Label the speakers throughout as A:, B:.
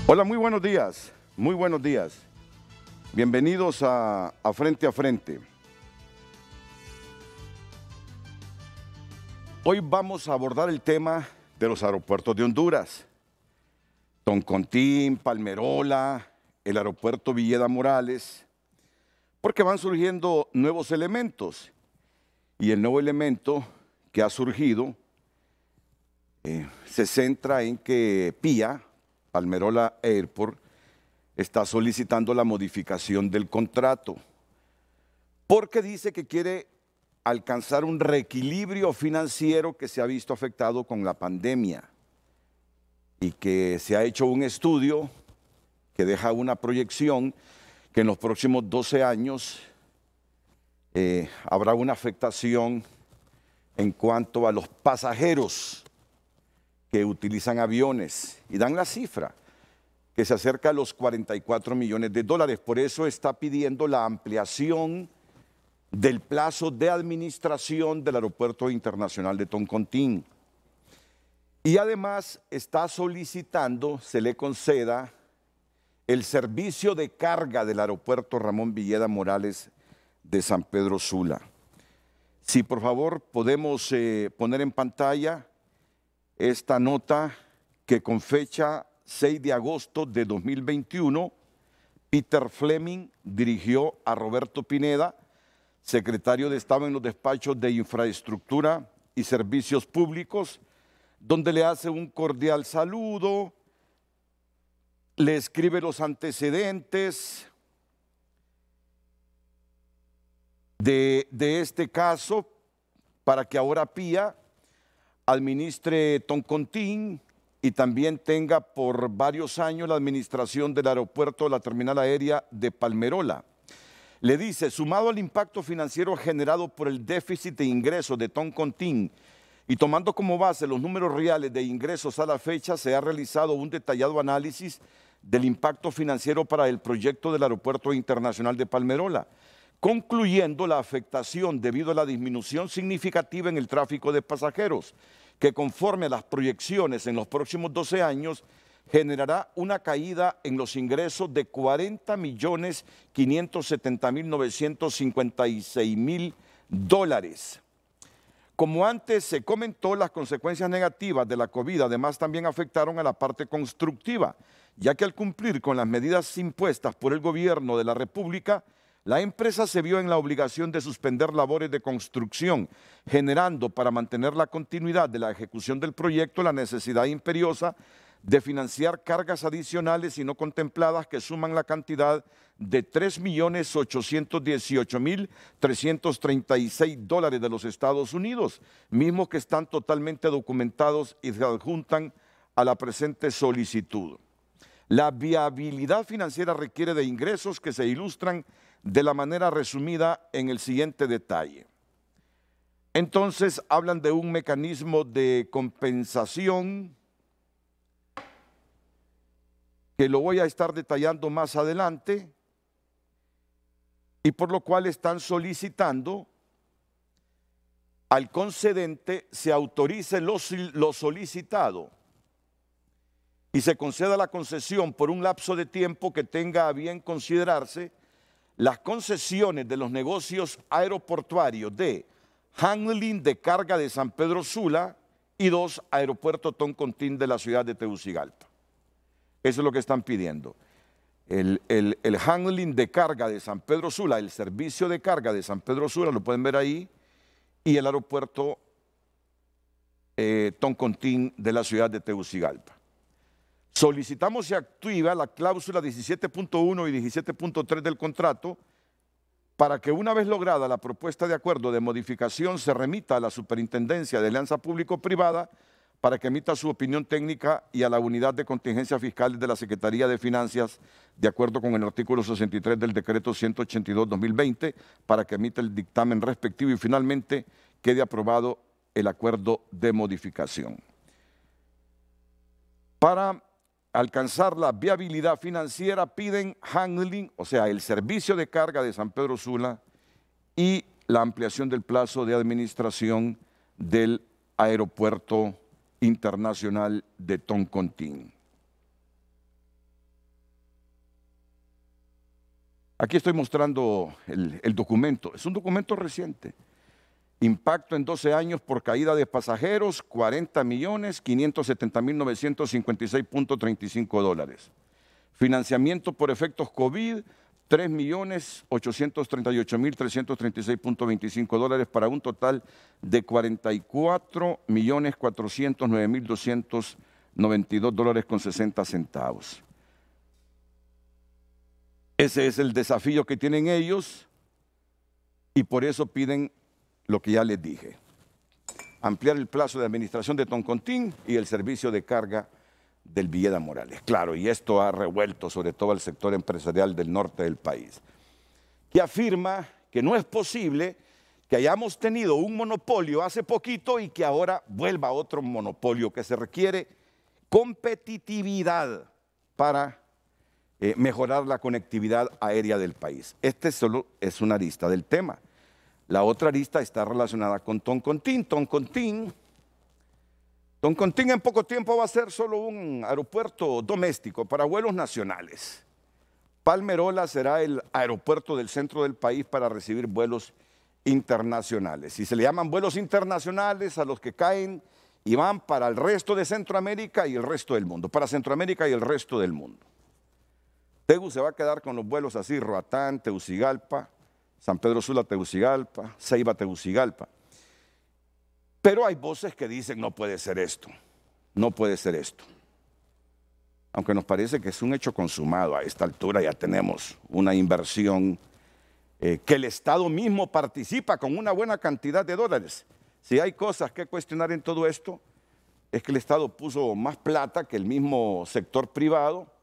A: Hola, muy buenos días, muy buenos días. Bienvenidos a Frente a Frente. Hoy vamos a abordar el tema de los aeropuertos de Honduras. Toncontín, Palmerola, el aeropuerto Villeda Morales, porque van surgiendo nuevos elementos. Y el nuevo elemento que ha surgido se centra en que PIA, Palmerola Airport, está solicitando la modificación del contrato, porque dice que quiere alcanzar un reequilibrio financiero que se ha visto afectado con la pandemia y que se ha hecho un estudio que deja una proyección que en los próximos 12 años habrá una afectación en cuanto a los pasajeros que utilizan aviones, y dan la cifra que se acerca a los 44 millones de dólares. Por eso está pidiendo la ampliación del plazo de administración del Aeropuerto Internacional de Toncontín. Y además está solicitando se le conceda el servicio de carga del Aeropuerto Ramón Villeda Morales de San Pedro Sula. Si por favor podemos poner en pantalla esta nota que con fecha 6 de agosto de 2021, Peter Fleming dirigió a Roberto Pineda, secretario de Estado en los despachos de Infraestructura y Servicios Públicos, donde le hace un cordial saludo, le escribe los antecedentes de este caso para que ahora PIA administre Toncontín y también tenga por varios años la administración del aeropuerto de la terminal aérea de Palmerola. Le dice, sumado al impacto financiero generado por el déficit de ingresos de Toncontín y tomando como base los números reales de ingresos a la fecha, se ha realizado un detallado análisis del impacto financiero para el proyecto del Aeropuerto Internacional de Palmerola, concluyendo la afectación debido a la disminución significativa en el tráfico de pasajeros, que conforme a las proyecciones en los próximos 12 años generará una caída en los ingresos de 40.570.956.000 dólares. Como antes se comentó, las consecuencias negativas de la COVID además también afectaron a la parte constructiva, ya que al cumplir con las medidas impuestas por el gobierno de la República, la empresa se vio en la obligación de suspender labores de construcción, generando para mantener la continuidad de la ejecución del proyecto la necesidad imperiosa de financiar cargas adicionales y no contempladas que suman la cantidad de 3.818.336 dólares de los Estados Unidos, mismos que están totalmente documentados y se adjuntan a la presente solicitud. La viabilidad financiera requiere de ingresos que se ilustran de la manera resumida en el siguiente detalle. Entonces hablan de un mecanismo de compensación que lo voy a estar detallando más adelante y por lo cual están solicitando al concedente se autorice lo solicitado y se conceda la concesión por un lapso de tiempo que tenga a bien considerarse las concesiones de los negocios aeroportuarios de handling de carga de San Pedro Sula y 2 Aeropuerto Toncontín de la ciudad de Tegucigalpa. Eso es lo que están pidiendo. El handling de carga de San Pedro Sula, el servicio de carga de San Pedro Sula, lo pueden ver ahí, y el aeropuerto Toncontín de la ciudad de Tegucigalpa. Solicitamos se activa la cláusula 17.1 y 17.3 del contrato para que una vez lograda la propuesta de acuerdo de modificación se remita a la Superintendencia de Alianza Público-Privada para que emita su opinión técnica y a la Unidad de Contingencia Fiscal de la Secretaría de Finanzas, de acuerdo con el artículo 63 del Decreto 182-2020, para que emita el dictamen respectivo y finalmente quede aprobado el acuerdo de modificación. Para alcanzar la viabilidad financiera piden handling, o sea, el servicio de carga de San Pedro Sula y la ampliación del plazo de administración del Aeropuerto Internacional de Toncontín. Aquí estoy mostrando el documento. Es un documento reciente. Impacto en 12 años por caída de pasajeros, 40.570.956.35 dólares. Financiamiento por efectos COVID, 3.838.336.25 dólares para un total de 44.409.292 dólares con 60 centavos. Ese es el desafío que tienen ellos y por eso piden lo que ya les dije. Ampliar el plazo de administración de Toncontín y el servicio de carga del Villeda Morales. Claro, y esto ha revuelto sobre todo al sector empresarial del norte del país, que afirma que no es posible que hayamos tenido un monopolio hace poquito y que ahora vuelva otro monopolio, que se requiere competitividad para mejorar la conectividad aérea del país. Este solo es una arista del tema. La otra arista está relacionada con Toncontín. Toncontín en poco tiempo va a ser solo un aeropuerto doméstico para vuelos nacionales. Palmerola será el aeropuerto del centro del país para recibir vuelos internacionales. Y se le llaman vuelos internacionales a los que caen y van para el resto de Centroamérica y el resto del mundo. Para Centroamérica y el resto del mundo. Tegu se va a quedar con los vuelos así, Roatán, Tegucigalpa, San Pedro Sula, Tegucigalpa, Ceiba, Tegucigalpa. Pero hay voces que dicen no puede ser esto, no puede ser esto. Aunque nos parece que es un hecho consumado, a esta altura ya tenemos una inversión que el Estado mismo participa con una buena cantidad de dólares. Si hay cosas que cuestionar en todo esto, es que el Estado puso más plata que el mismo sector privado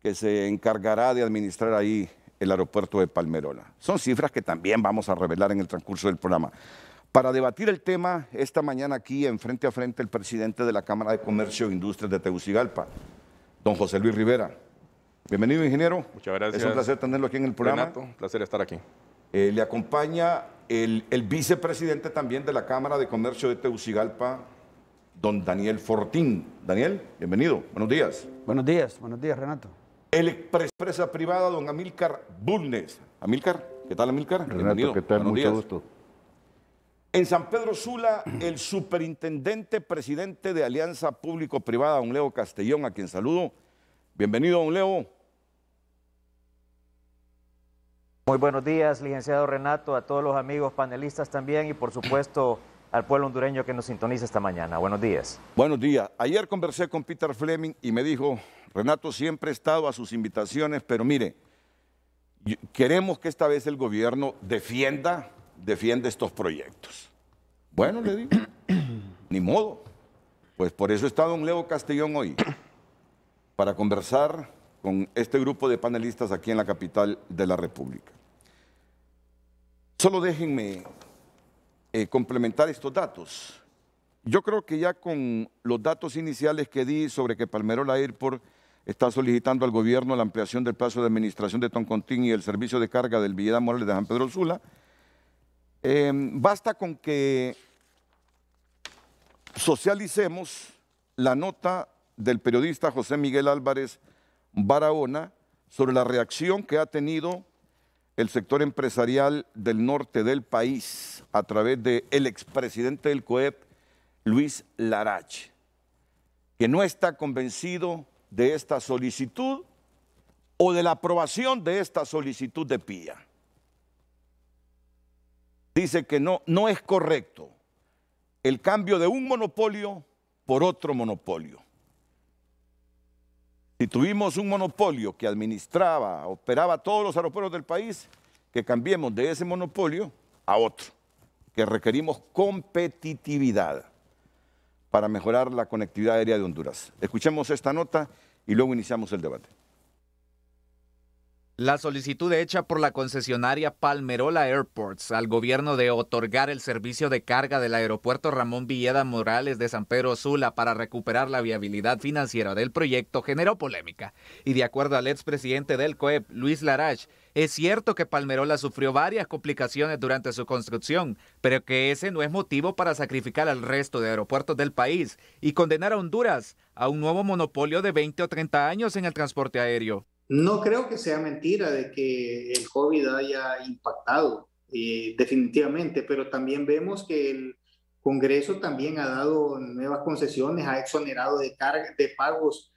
A: que se encargará de administrar ahí el aeropuerto de Palmerola. Son cifras que también vamos a revelar en el transcurso del programa. Para debatir el tema, esta mañana aquí en Frente a Frente, el presidente de la Cámara de Comercio e Industrias de Tegucigalpa, don José Luis Rivera. Bienvenido, ingeniero.
B: Muchas gracias.
A: Es un placer tenerlo aquí en el programa.
B: Renato, un placer estar aquí.
A: Le acompaña el vicepresidente también de la Cámara de Comercio de Tegucigalpa, don Daniel Fortín. Daniel, bienvenido. Buenos días.
C: Buenos días, Renato.
A: El empresa privada, don Amílcar Bulnes. Amílcar, ¿qué tal, Amílcar?
D: Renato,
A: Bienvenido.
D: ¿qué tal?
A: Buenos
D: Mucho
A: días.
D: gusto.
A: En San Pedro Sula, el superintendente presidente de Alianza Público-Privada, don Leo Castellón, a quien saludo. Bienvenido, don Leo.
E: Muy buenos días, licenciado Renato, a todos los amigos panelistas también y por supuesto al pueblo hondureño que nos sintoniza esta mañana. Buenos días.
A: Buenos días. Ayer conversé con Peter Fleming y me dijo, Renato, siempre he estado a sus invitaciones, pero mire, queremos que esta vez el gobierno defienda estos proyectos. Bueno, le digo, ni modo. Pues por eso está don Leo Castellón hoy, para conversar con este grupo de panelistas aquí en la capital de la República. Solo déjenme complementar estos datos. Yo creo que ya con los datos iniciales que di sobre que Palmerola Airport está solicitando al gobierno la ampliación del plazo de administración de Toncontín y el servicio de carga del Villeda Morales de San Pedro Sula, basta con que socialicemos la nota del periodista José Miguel Álvarez Barahona sobre la reacción que ha tenido el sector empresarial del norte del país a través del expresidente del COEP, Luis Larach, que no está convencido de esta solicitud o de la aprobación de esta solicitud de PIA. Dice que no es correcto el cambio de un monopolio por otro monopolio. Si tuvimos un monopolio que administraba, operaba todos los aeropuertos del país, que cambiemos de ese monopolio a otro, que requerimos competitividad para mejorar la conectividad aérea de Honduras. Escuchemos esta nota y luego iniciamos el debate.
F: La solicitud hecha por la concesionaria Palmerola Airports al gobierno de otorgar el servicio de carga del aeropuerto Ramón Villeda Morales de San Pedro Sula para recuperar la viabilidad financiera del proyecto generó polémica. Y de acuerdo al expresidente del COEP, Luis Larach, es cierto que Palmerola sufrió varias complicaciones durante su construcción, pero que ese no es motivo para sacrificar al resto de aeropuertos del país y condenar a Honduras a un nuevo monopolio de 20 o 30 años en el transporte aéreo.
B: No creo que sea mentira de que el COVID haya impactado, definitivamente, pero también vemos que el Congreso también ha dado nuevas concesiones, ha exonerado de carga, de pagos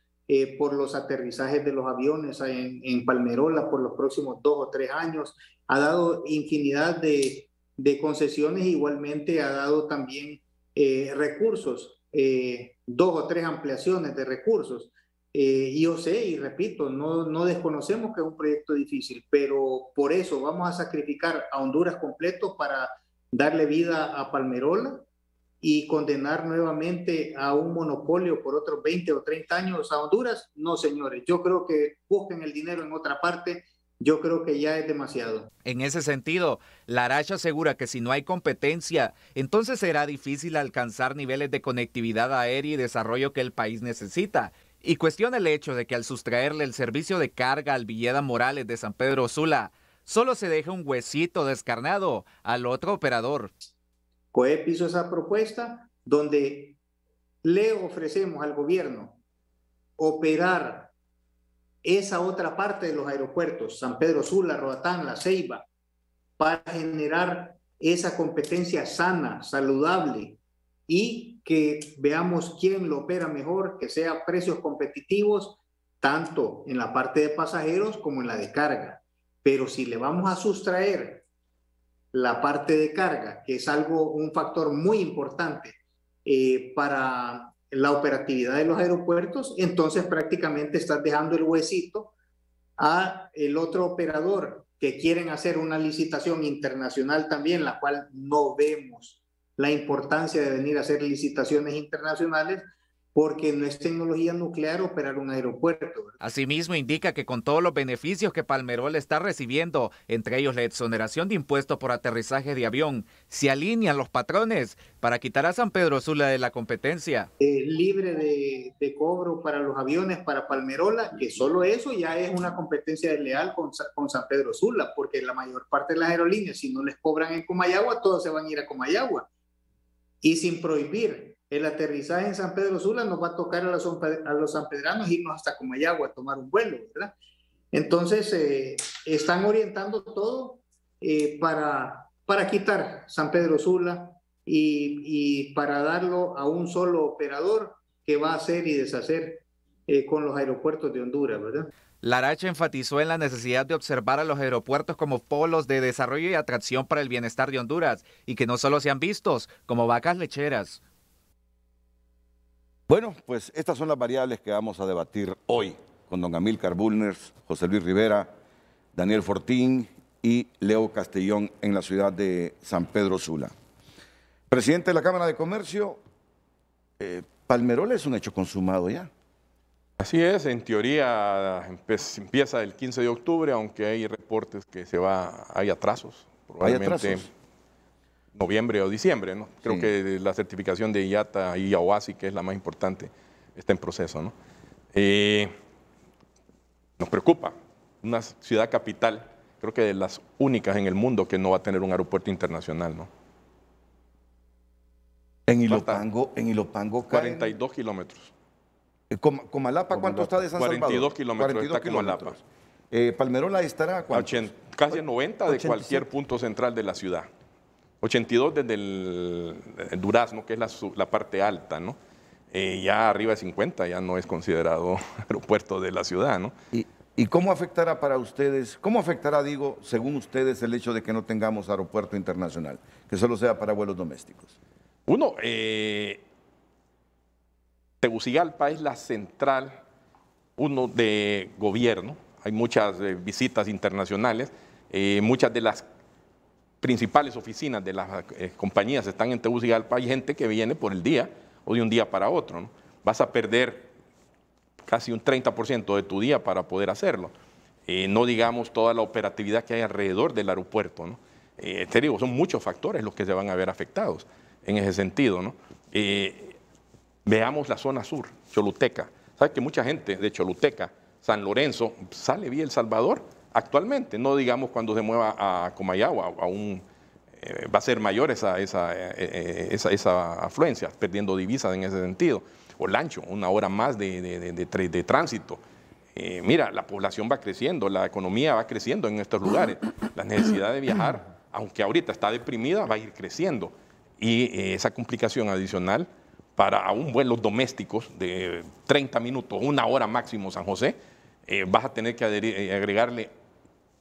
B: por los aterrizajes de los aviones en Palmerola por los próximos 2 o 3 años, ha dado infinidad de concesiones, igualmente ha dado también recursos, 2 o 3 ampliaciones de recursos. Yo sé y repito, no desconocemos que es un proyecto difícil, pero por eso vamos a sacrificar a Honduras completo para darle vida a Palmerola y condenar nuevamente a un monopolio por otros 20 o 30 años a Honduras. No, señores, yo creo que busquen el dinero en otra parte. Yo creo que ya es demasiado.
F: En ese sentido, Larache asegura que si no hay competencia, entonces será difícil alcanzar niveles de conectividad aérea y desarrollo que el país necesita. Y cuestiona el hecho de que al sustraerle el servicio de carga al Villeda Morales de San Pedro Sula, solo se deja un huesito descarnado al otro operador.
B: COEP hizo esa propuesta donde le ofrecemos al gobierno operar esa otra parte de los aeropuertos, San Pedro Sula, Roatán, La Ceiba, para generar esa competencia sana, saludable, y que veamos quién lo opera mejor, que sea precios competitivos, tanto en la parte de pasajeros como en la de carga. Pero si le vamos a sustraer la parte de carga, que es un factor muy importante para la operatividad de los aeropuertos, entonces prácticamente estás dejando el huesito a el otro operador que quieren hacer una licitación internacional también, la cual no vemos la importancia de venir a hacer licitaciones internacionales porque no es tecnología nuclear operar un aeropuerto, ¿verdad?
F: Asimismo, indica que con todos los beneficios que Palmerola está recibiendo, entre ellos la exoneración de impuestos por aterrizaje de avión, se alinean los patrones para quitar a San Pedro Sula de la competencia.
B: Libre de cobro para los aviones, para Palmerola, que solo eso ya es una competencia desleal con San Pedro Sula, porque la mayor parte de las aerolíneas, si no les cobran en Comayagua, todos se van a ir a Comayagua. Y sin prohibir el aterrizaje en San Pedro Sula, nos va a tocar a los sanpedranos irnos hasta Comayagua a tomar un vuelo, ¿verdad? Entonces, están orientando todo para quitar San Pedro Sula y para darlo a un solo operador que va a hacer y deshacer con los aeropuertos de Honduras, ¿verdad?
F: Larache enfatizó en la necesidad de observar a los aeropuertos como polos de desarrollo y atracción para el bienestar de Honduras y que no solo sean vistos como vacas lecheras.
A: Bueno, pues estas son las variables que vamos a debatir hoy con don Amílcar Bulnes, José Luis Rivera, Daniel Fortín y Leo Castellón en la ciudad de San Pedro Sula. Presidente de la Cámara de Comercio, Palmerola es un hecho consumado ya.
C: Así es, en teoría empieza el 15 de octubre, aunque hay reportes que hay atrasos, probablemente
A: ¿Hay atrasos?
C: Noviembre o diciembre, ¿no? Creo que la certificación de IATA y AOASI, que es la más importante, está en proceso, ¿no? Nos preocupa, una ciudad capital, creo que de las únicas en el mundo que no va a tener un aeropuerto internacional, ¿no?
A: En Ilopango
C: 42 kilómetros.
A: Comalapa, ¿cuánto está de San Salvador?
C: 42 kilómetros
A: 42
C: está Comalapa.
A: Palmerola estará a ¿cuántos?
C: Casi 90 de cualquier punto central de la ciudad. 82 desde el Durazno, que es la parte alta, ¿no? Ya arriba de 50 ya no es considerado aeropuerto de la ciudad, ¿no?
A: ¿Y cómo afectará para ustedes, digo, según ustedes, el hecho de que no tengamos aeropuerto internacional, que solo sea para vuelos domésticos?
C: Uno, Tegucigalpa es la central, de gobierno, hay muchas visitas internacionales, muchas de las principales oficinas de las compañías están en Tegucigalpa, hay gente que viene por el día o de un día para otro, ¿no? Vas a perder casi un 30% de tu día para poder hacerlo. No digamos toda la operatividad que hay alrededor del aeropuerto, ¿no? Te digo, son muchos factores los que se van a ver afectados en ese sentido, ¿no? Veamos la zona sur, Choluteca. ¿Sabes que mucha gente de Choluteca, San Lorenzo, sale vía El Salvador actualmente? No digamos cuando se mueva a Comayagua, va a ser mayor esa afluencia, perdiendo divisas en ese sentido. Olancho, una hora más de tránsito. mira, la población va creciendo, la economía va creciendo en estos lugares. La necesidad de viajar, aunque ahorita está deprimida, va a ir creciendo. Y esa complicación adicional para aún vuelos domésticos de 30 minutos, 1 hora máximo San José, vas a tener que agregarle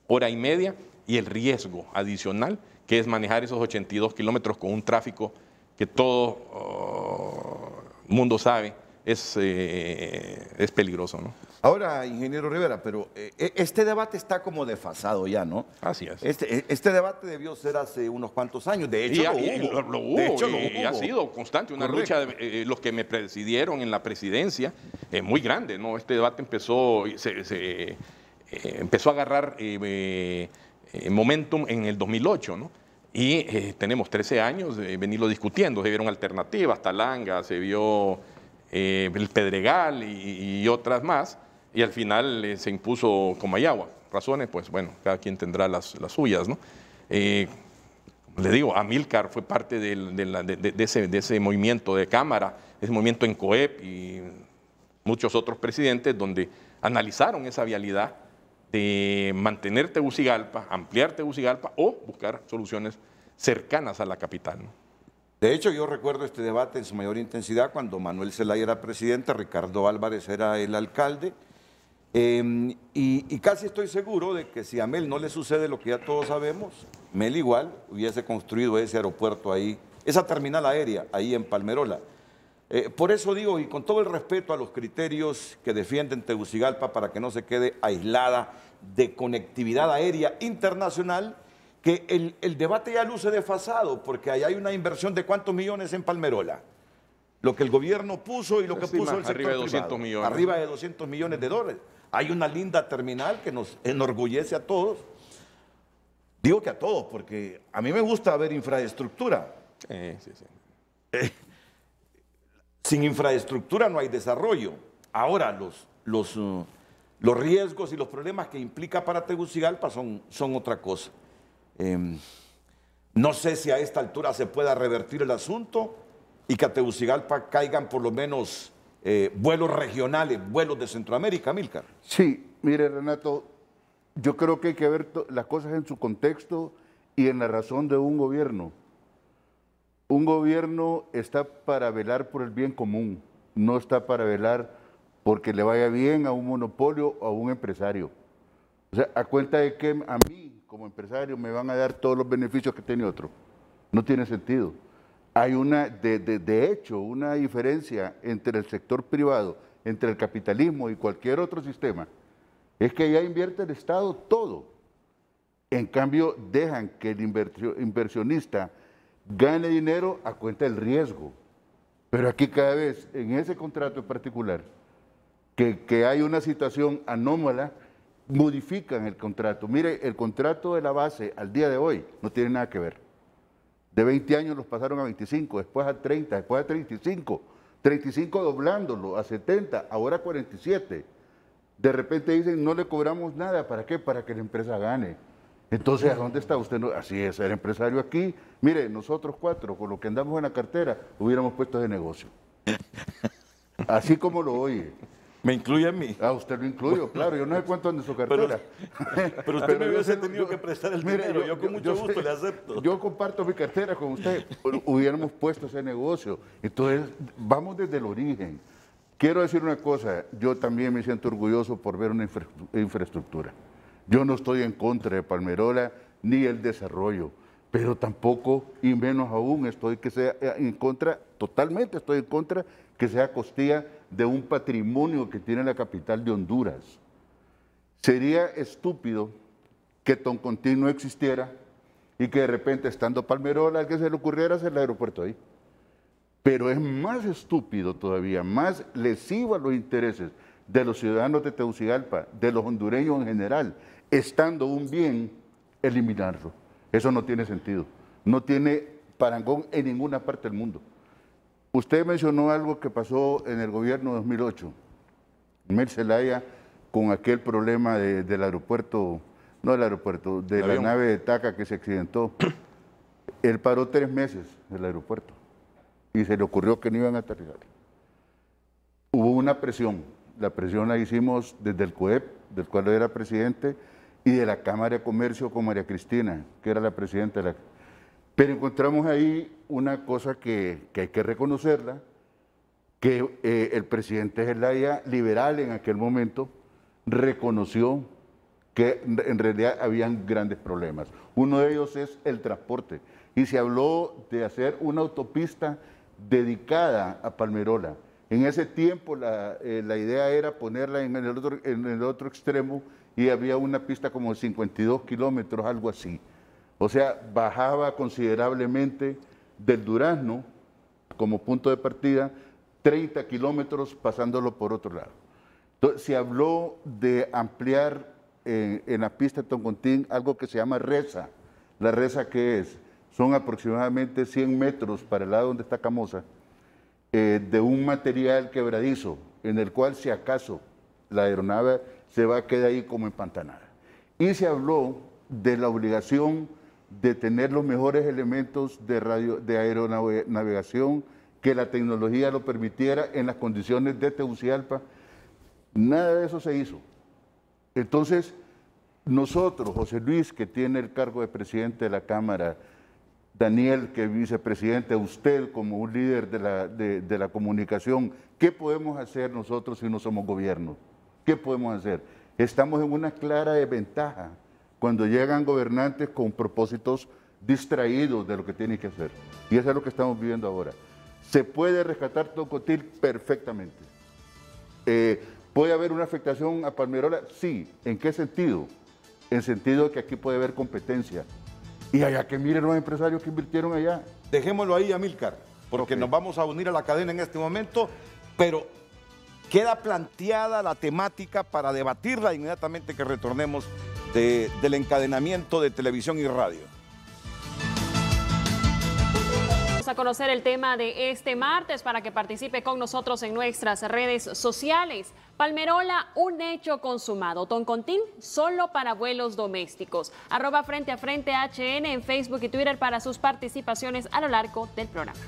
C: 1 hora y media y el riesgo adicional que es manejar esos 82 kilómetros con un tráfico que todo mundo sabe es peligroso, ¿no?
A: Ahora, ingeniero Rivera, pero este debate está como desfasado ya, ¿no?
C: Así es.
A: Este debate debió ser hace unos cuantos años, de hecho
C: lo hubo.
A: De hecho,
C: y ha sido constante, una lucha de los que me presidieron en la presidencia, muy grande, ¿no? Este debate empezó a agarrar momentum en el 2008, ¿no? Y tenemos 13 años de venirlo discutiendo, se vieron alternativas, Talanga, se vio el Pedregal y otras más, y al final se impuso Comayagua. Razones, pues bueno, cada quien tendrá las suyas, ¿no? Le digo, Amílcar fue parte de ese movimiento de Cámara, ese movimiento en COEP y muchos otros presidentes donde analizaron esa vialidad de mantener Tegucigalpa, ampliar Tegucigalpa o buscar soluciones cercanas a la capital, ¿no?
A: De hecho, yo recuerdo este debate en su mayor intensidad cuando Manuel Zelaya era presidente, Ricardo Álvarez era el alcalde, y casi estoy seguro de que si a Mel no le sucede lo que ya todos sabemos, Mel igual hubiese construido ese aeropuerto ahí, esa terminal aérea ahí en Palmerola. Por eso digo, y con todo el respeto a los criterios que defienden Tegucigalpa para que no se quede aislada de conectividad aérea internacional, que el debate ya luce desfasado, porque ahí hay una inversión de ¿cuántos millones en Palmerola? Lo que el gobierno puso y lo que puso el sector
C: arriba de 200
A: privado.
C: millones.
A: Arriba de 200 millones de dólares. Hay una linda terminal que nos enorgullece a todos. Digo que a todos, porque a mí me gusta ver infraestructura.
C: Sí.
A: Sin infraestructura no hay desarrollo. Ahora, los riesgos y los problemas que implica para Tegucigalpa son otra cosa. No sé si a esta altura se pueda revertir el asunto y que a Tegucigalpa caigan por lo menos vuelos regionales, vuelos de Centroamérica, Amílcar.
D: Sí, mire, Renato, yo creo que hay que ver las cosas en su contexto y en la razón de un gobierno. Un gobierno está para velar por el bien común, no está para velar porque le vaya bien a un monopolio o a un empresario. O sea, a cuenta de que a mí, como empresario, me van a dar todos los beneficios que tiene otro. No tiene sentido. Hay de hecho, una diferencia entre el sector privado, entre el capitalismo y cualquier otro sistema, es que allá invierte el Estado todo. En cambio, dejan que el inversionista gane dinero a cuenta del riesgo. Pero aquí cada vez, en ese contrato en particular, que hay una situación anómala, modifican el contrato. Mire, el contrato de la base al día de hoy no tiene nada que ver. De 20 años los pasaron a 25, después a 30, después a 35, 35 doblándolo a 70, ahora 47. De repente dicen, no le cobramos nada, ¿para qué? Para que la empresa gane. Entonces, ¿a dónde está usted? Así es, el empresario aquí, mire, nosotros 4, con lo que andamos en la cartera, hubiéramos puesto de negocio. Así como lo oye.
A: ¿Me incluye a mí?
D: Ah, usted lo incluyo, claro, yo no sé cuánto anda en su cartera.
A: Pero usted me hubiese tenido que prestar el dinero, yo con mucho gusto le acepto.
D: Yo comparto mi cartera con usted, hubiéramos puesto ese negocio. Entonces, vamos desde el origen. Quiero decir una cosa, yo también me siento orgulloso por ver una infraestructura. Yo no estoy en contra de Palmerola ni el desarrollo, pero tampoco, y menos aún, estoy que sea en contra, totalmente estoy en contra que sea a costilla de un patrimonio que tiene la capital de Honduras. Sería estúpido que Toncontín no existiera y que de repente, estando Palmerola, a alguien se le ocurriera hacer el aeropuerto ahí. Pero es más estúpido todavía, más lesivo a los intereses de los ciudadanos de Tegucigalpa, de los hondureños en general, estando un bien, eliminarlo. Eso no tiene sentido. No tiene parangón en ninguna parte del mundo. Usted mencionó algo que pasó en el gobierno de 2008. Mel Zelaya, con aquel problema del aeropuerto, no del aeropuerto, de la nave de Taca que se accidentó. Él paró 3 meses el aeropuerto y se le ocurrió que no iban a aterrizar. Hubo una presión la hicimos desde el COEP, del cual era presidente, y de la Cámara de Comercio con María Cristina, que era la presidenta de la... Pero encontramos ahí una cosa que hay que reconocerla, que el presidente Zelaya, liberal en aquel momento, reconoció que en realidad habían grandes problemas. Uno de ellos es el transporte. Y se habló de hacer una autopista dedicada a Palmerola. En ese tiempo la idea era ponerla en el otro extremo y había una pista como de 52 kilómetros, algo así. O sea, bajaba considerablemente del Durazno como punto de partida 30 kilómetros pasándolo por otro lado. Entonces, se habló de ampliar en la pista de Toncontín algo que se llama reza. ¿La reza qué es? Son aproximadamente 100 metros para el lado donde está Camosa, de un material quebradizo, en el cual si acaso la aeronave se va a quedar ahí como empantanada. Y se habló de la obligación de tener los mejores elementos de aeronavegación, que la tecnología lo permitiera en las condiciones de Tegucigalpa. Nada de eso se hizo. Entonces, nosotros, José Luis, que tiene el cargo de presidente de la Cámara, Daniel, que es vicepresidente, usted como un líder de la comunicación, ¿qué podemos hacer nosotros si no somos gobierno? ¿Qué podemos hacer? Estamos en una clara desventaja cuando llegan gobernantes con propósitos distraídos de lo que tienen que hacer. Y eso es lo que estamos viviendo ahora. Se puede rescatar Tocotil perfectamente. ¿Puede haber una afectación a Palmerola? Sí. ¿En qué sentido? En sentido de que aquí puede haber competencia. Y allá que miren los empresarios que invirtieron allá.
A: Dejémoslo ahí, Amílcar, porque nos vamos a unir a la cadena en este momento, pero queda planteada la temática para debatirla inmediatamente que retornemos del encadenamiento de televisión y radio.
G: Vamos a conocer el tema de este martes para que participe con nosotros en nuestras redes sociales. Palmerola, un hecho consumado. Toncontín, solo para vuelos domésticos. @Frente a Frente HN en Facebook y Twitter para sus participaciones a lo largo del programa.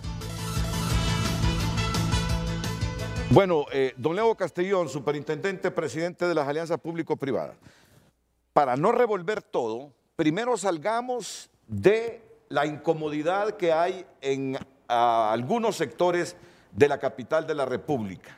A: Bueno, don Leo Castellón, superintendente, presidente de las alianzas público-privadas. Para no revolver todo, primero salgamos de la incomodidad que hay en algunos sectores de la capital de la República,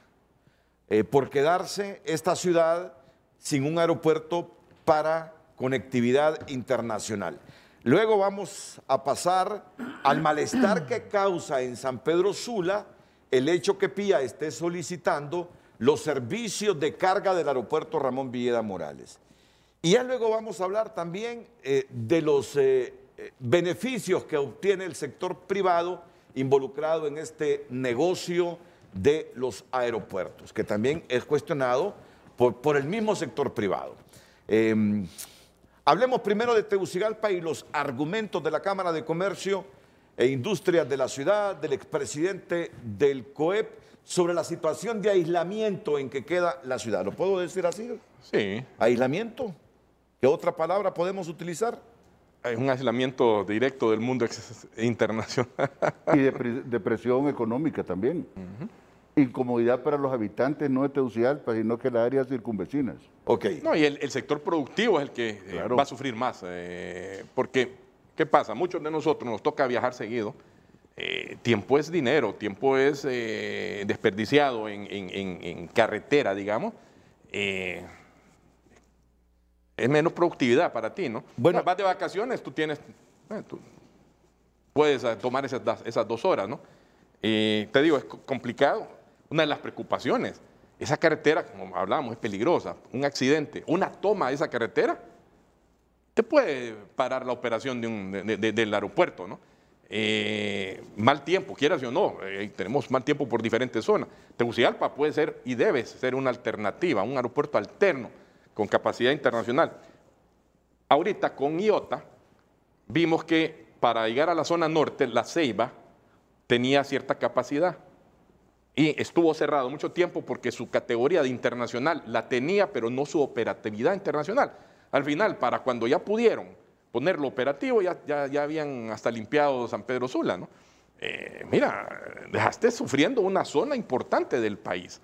A: por quedarse esta ciudad sin un aeropuerto para conectividad internacional. Luego vamos a pasar al malestar que causa en San Pedro Sula el hecho que PIA esté solicitando los servicios de carga del aeropuerto Ramón Villeda Morales. Y ya luego vamos a hablar también de los beneficios que obtiene el sector privado involucrado en este negocio de los aeropuertos, que también es cuestionado por el mismo sector privado. Hablemos primero de Tegucigalpa y los argumentos de la Cámara de Comercio e Industrias de la ciudad, del expresidente del COEP, sobre la situación de aislamiento en que queda la ciudad. ¿Lo puedo decir así?
C: Sí.
A: ¿Aislamiento? ¿Qué otra palabra podemos utilizar?
C: Es un aislamiento directo del mundo internacional.
D: Y de presión económica también. Incomodidad para los habitantes, no de Tegucigalpa, sino que las áreas circunvecinas.
A: Ok.
C: No, y el sector productivo es el que
D: Claro.
C: va a sufrir más. Porque, ¿qué pasa? Muchos de nosotros nos toca viajar seguido. Tiempo es dinero, tiempo es desperdiciado en carretera, digamos. Es menos productividad para ti, ¿no?
A: Bueno,
C: vas de vacaciones, tú tienes, tú puedes tomar esas 2 horas, ¿no? Te digo, es complicado. Una de las preocupaciones, esa carretera, como hablábamos, es peligrosa. Un accidente, una toma de esa carretera, te puede parar la operación del aeropuerto, ¿no? Mal tiempo, quieras o no, tenemos mal tiempo por diferentes zonas. Tegucigalpa puede ser y debe ser una alternativa, un aeropuerto alterno con capacidad internacional. Ahorita con IOTA vimos que para llegar a la zona norte, la Ceiba tenía cierta capacidad y estuvo cerrado mucho tiempo porque su categoría de internacional la tenía, pero no su operatividad internacional. Al final, para cuando ya pudieron ponerlo operativo, ya habían hasta limpiado San Pedro Sula, ¿no? Mira, dejaste sufriendo una zona importante del país.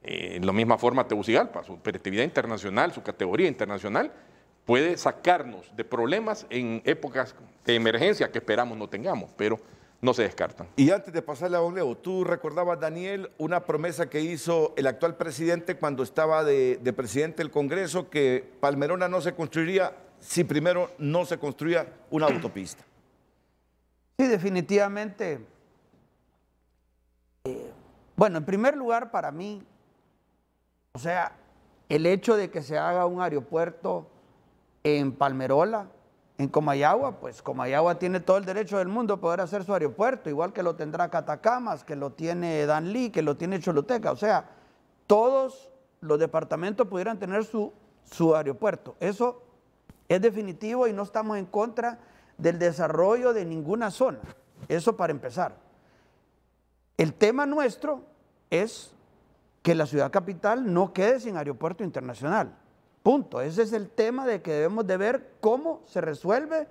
C: En la misma forma Tegucigalpa, su operatividad internacional, su categoría internacional, puede sacarnos de problemas en épocas de emergencia que esperamos no tengamos, pero no se descartan.
A: Y antes de pasarle a don Leo, tú recordabas, Daniel, una promesa que hizo el actual presidente cuando estaba de presidente del Congreso, que Palmerola no se construiría si primero no se construía una autopista.
H: Sí, definitivamente. Bueno, en primer lugar, para mí, o sea, el hecho de que se haga un aeropuerto en Palmerola, en Comayagua, pues Comayagua tiene todo el derecho del mundo a poder hacer su aeropuerto, igual que lo tendrá Catacamas, que lo tiene Danlí, que lo tiene Choluteca. O sea, todos los departamentos pudieran tener su aeropuerto. Eso es definitivo y no estamos en contra del desarrollo de ninguna zona. Eso para empezar. El tema nuestro es que la ciudad capital no quede sin aeropuerto internacional. Punto. Ese es el tema de que debemos de ver cómo se resuelve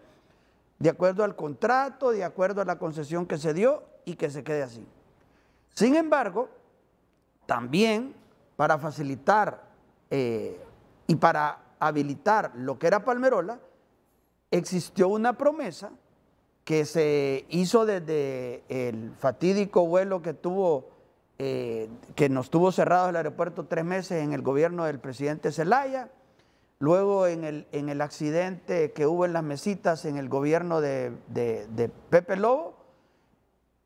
H: de acuerdo al contrato, de acuerdo a la concesión que se dio y que se quede así. Sin embargo, también para facilitar y para habilitar lo que era Palmerola, existió una promesa que se hizo desde el fatídico vuelo que tuvo, que nos tuvo cerrado el aeropuerto 3 meses en el gobierno del presidente Zelaya, luego en el accidente que hubo en Las Mesitas en el gobierno de Pepe Lobo.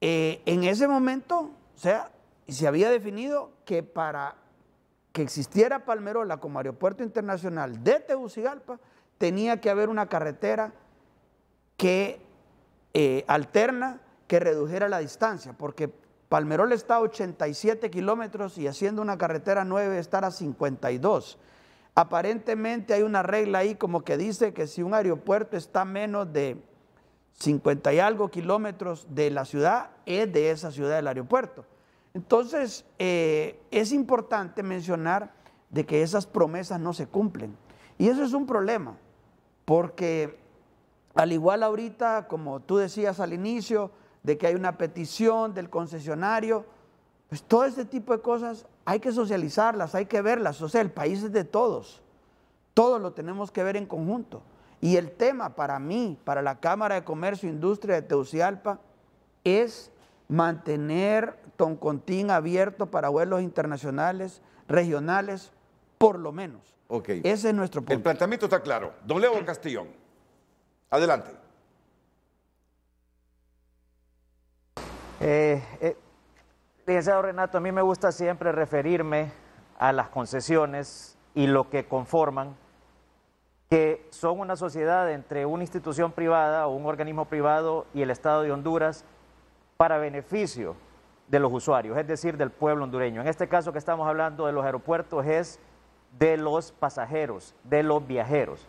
H: En ese momento, o sea, se había definido que para que existiera Palmerola como aeropuerto internacional de Tegucigalpa, tenía que haber una carretera que alterna, que redujera la distancia, porque Palmerola está a 87 kilómetros y haciendo una carretera 9 estar a 52. Aparentemente hay una regla ahí como que dice que si un aeropuerto está a menos de 50 y algo kilómetros de la ciudad, es de esa ciudad el aeropuerto. Entonces, es importante mencionar de que esas promesas no se cumplen. Y eso es un problema, porque al igual ahorita, como tú decías al inicio, de que hay una petición del concesionario, pues todo este tipo de cosas hay que socializarlas, hay que verlas. O sea, el país es de todos, todos lo tenemos que ver en conjunto. Y el tema para mí, para la Cámara de Comercio e Industria de Tegucigalpa, es mantener Toncontín abierto para vuelos internacionales, regionales, por lo menos.
A: Okay.
H: Ese es nuestro punto.
A: El planteamiento está claro. Don Leo Castillón, adelante.
E: Licenciado Renato, a mí me gusta siempre referirme a las concesiones y lo que conforman, que son una sociedad entre una institución privada o un organismo privado y el Estado de Honduras para beneficio de los usuarios, es decir, del pueblo hondureño. En este caso que estamos hablando de los aeropuertos es de los pasajeros, de los viajeros.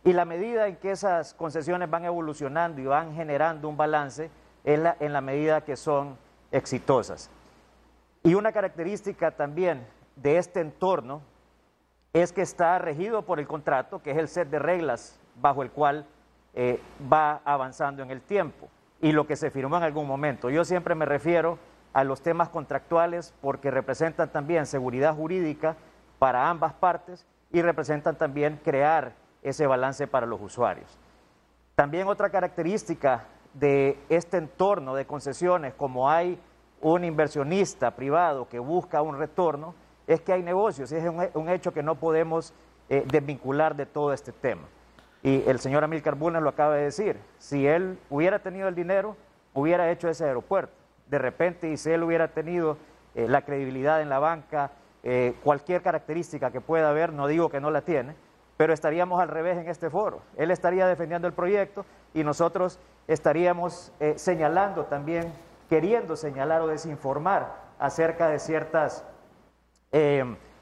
E: Y la medida en que esas concesiones van evolucionando y van generando un balance es en la medida que son exitosas. Y una característica también de este entorno es que está regido por el contrato, que es el set de reglas bajo el cual va avanzando en el tiempo y lo que se firmó en algún momento. Yo siempre me refiero a los temas contractuales porque representan también seguridad jurídica para ambas partes y representan también crear ese balance para los usuarios. También otra característica de este entorno de concesiones, como hay un inversionista privado que busca un retorno, es que hay negocios, y es un hecho que no podemos desvincular de todo este tema. Y el señor Amílcar Bulnes lo acaba de decir, si él hubiera tenido el dinero, hubiera hecho ese aeropuerto. De repente, y si él hubiera tenido la credibilidad en la banca, cualquier característica que pueda haber, no digo que no la tiene, pero estaríamos al revés en este foro. Él estaría defendiendo el proyecto y nosotros estaríamos señalando también, queriendo señalar o desinformar acerca de ciertas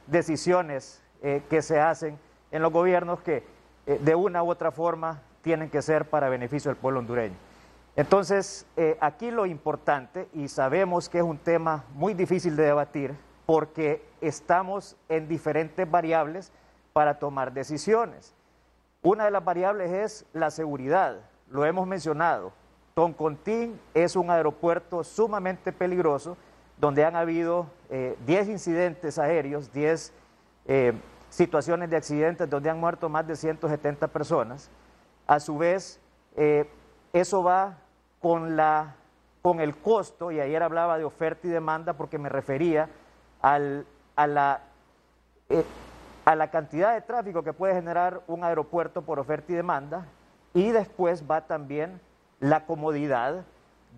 E: decisiones que se hacen en los gobiernos que de una u otra forma tienen que ser para beneficio del pueblo hondureño. Entonces, aquí lo importante, y sabemos que es un tema muy difícil de debatir, porque estamos en diferentes variables para tomar decisiones. Una de las variables es la seguridad, lo hemos mencionado. Toncontín es un aeropuerto sumamente peligroso donde han habido 10 incidentes aéreos, 10 situaciones de accidentes donde han muerto más de 170 personas. A su vez, eso va con el costo, y ayer hablaba de oferta y demanda porque me refería a la cantidad de tráfico que puede generar un aeropuerto por oferta y demanda, y después va también la comodidad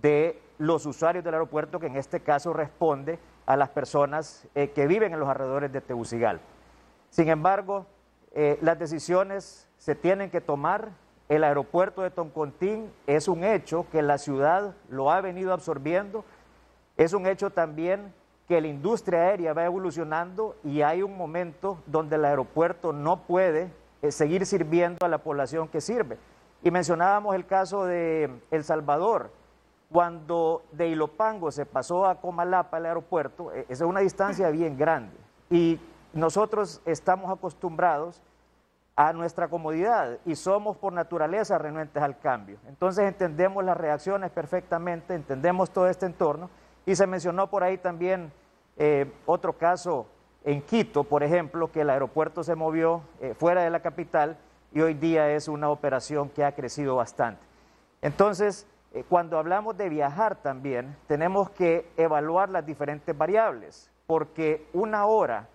E: de los usuarios del aeropuerto, que en este caso responde a las personas que viven en los alrededores de Tegucigalpa. Sin embargo, las decisiones se tienen que tomar. El aeropuerto de Toncontín es un hecho que la ciudad lo ha venido absorbiendo, es un hecho también que la industria aérea va evolucionando y hay un momento donde el aeropuerto no puede seguir sirviendo a la población que sirve. Y mencionábamos el caso de El Salvador, cuando de Ilopango se pasó a Comalapa el aeropuerto, esa es una distancia bien grande y nosotros estamos acostumbrados a nuestra comodidad y somos por naturaleza renuentes al cambio. Entonces entendemos las reacciones perfectamente, entendemos todo este entorno, y se mencionó por ahí también otro caso en Quito, por ejemplo, que el aeropuerto se movió fuera de la capital y hoy día es una operación que ha crecido bastante. Entonces, cuando hablamos de viajar también, tenemos que evaluar las diferentes variables, porque una hora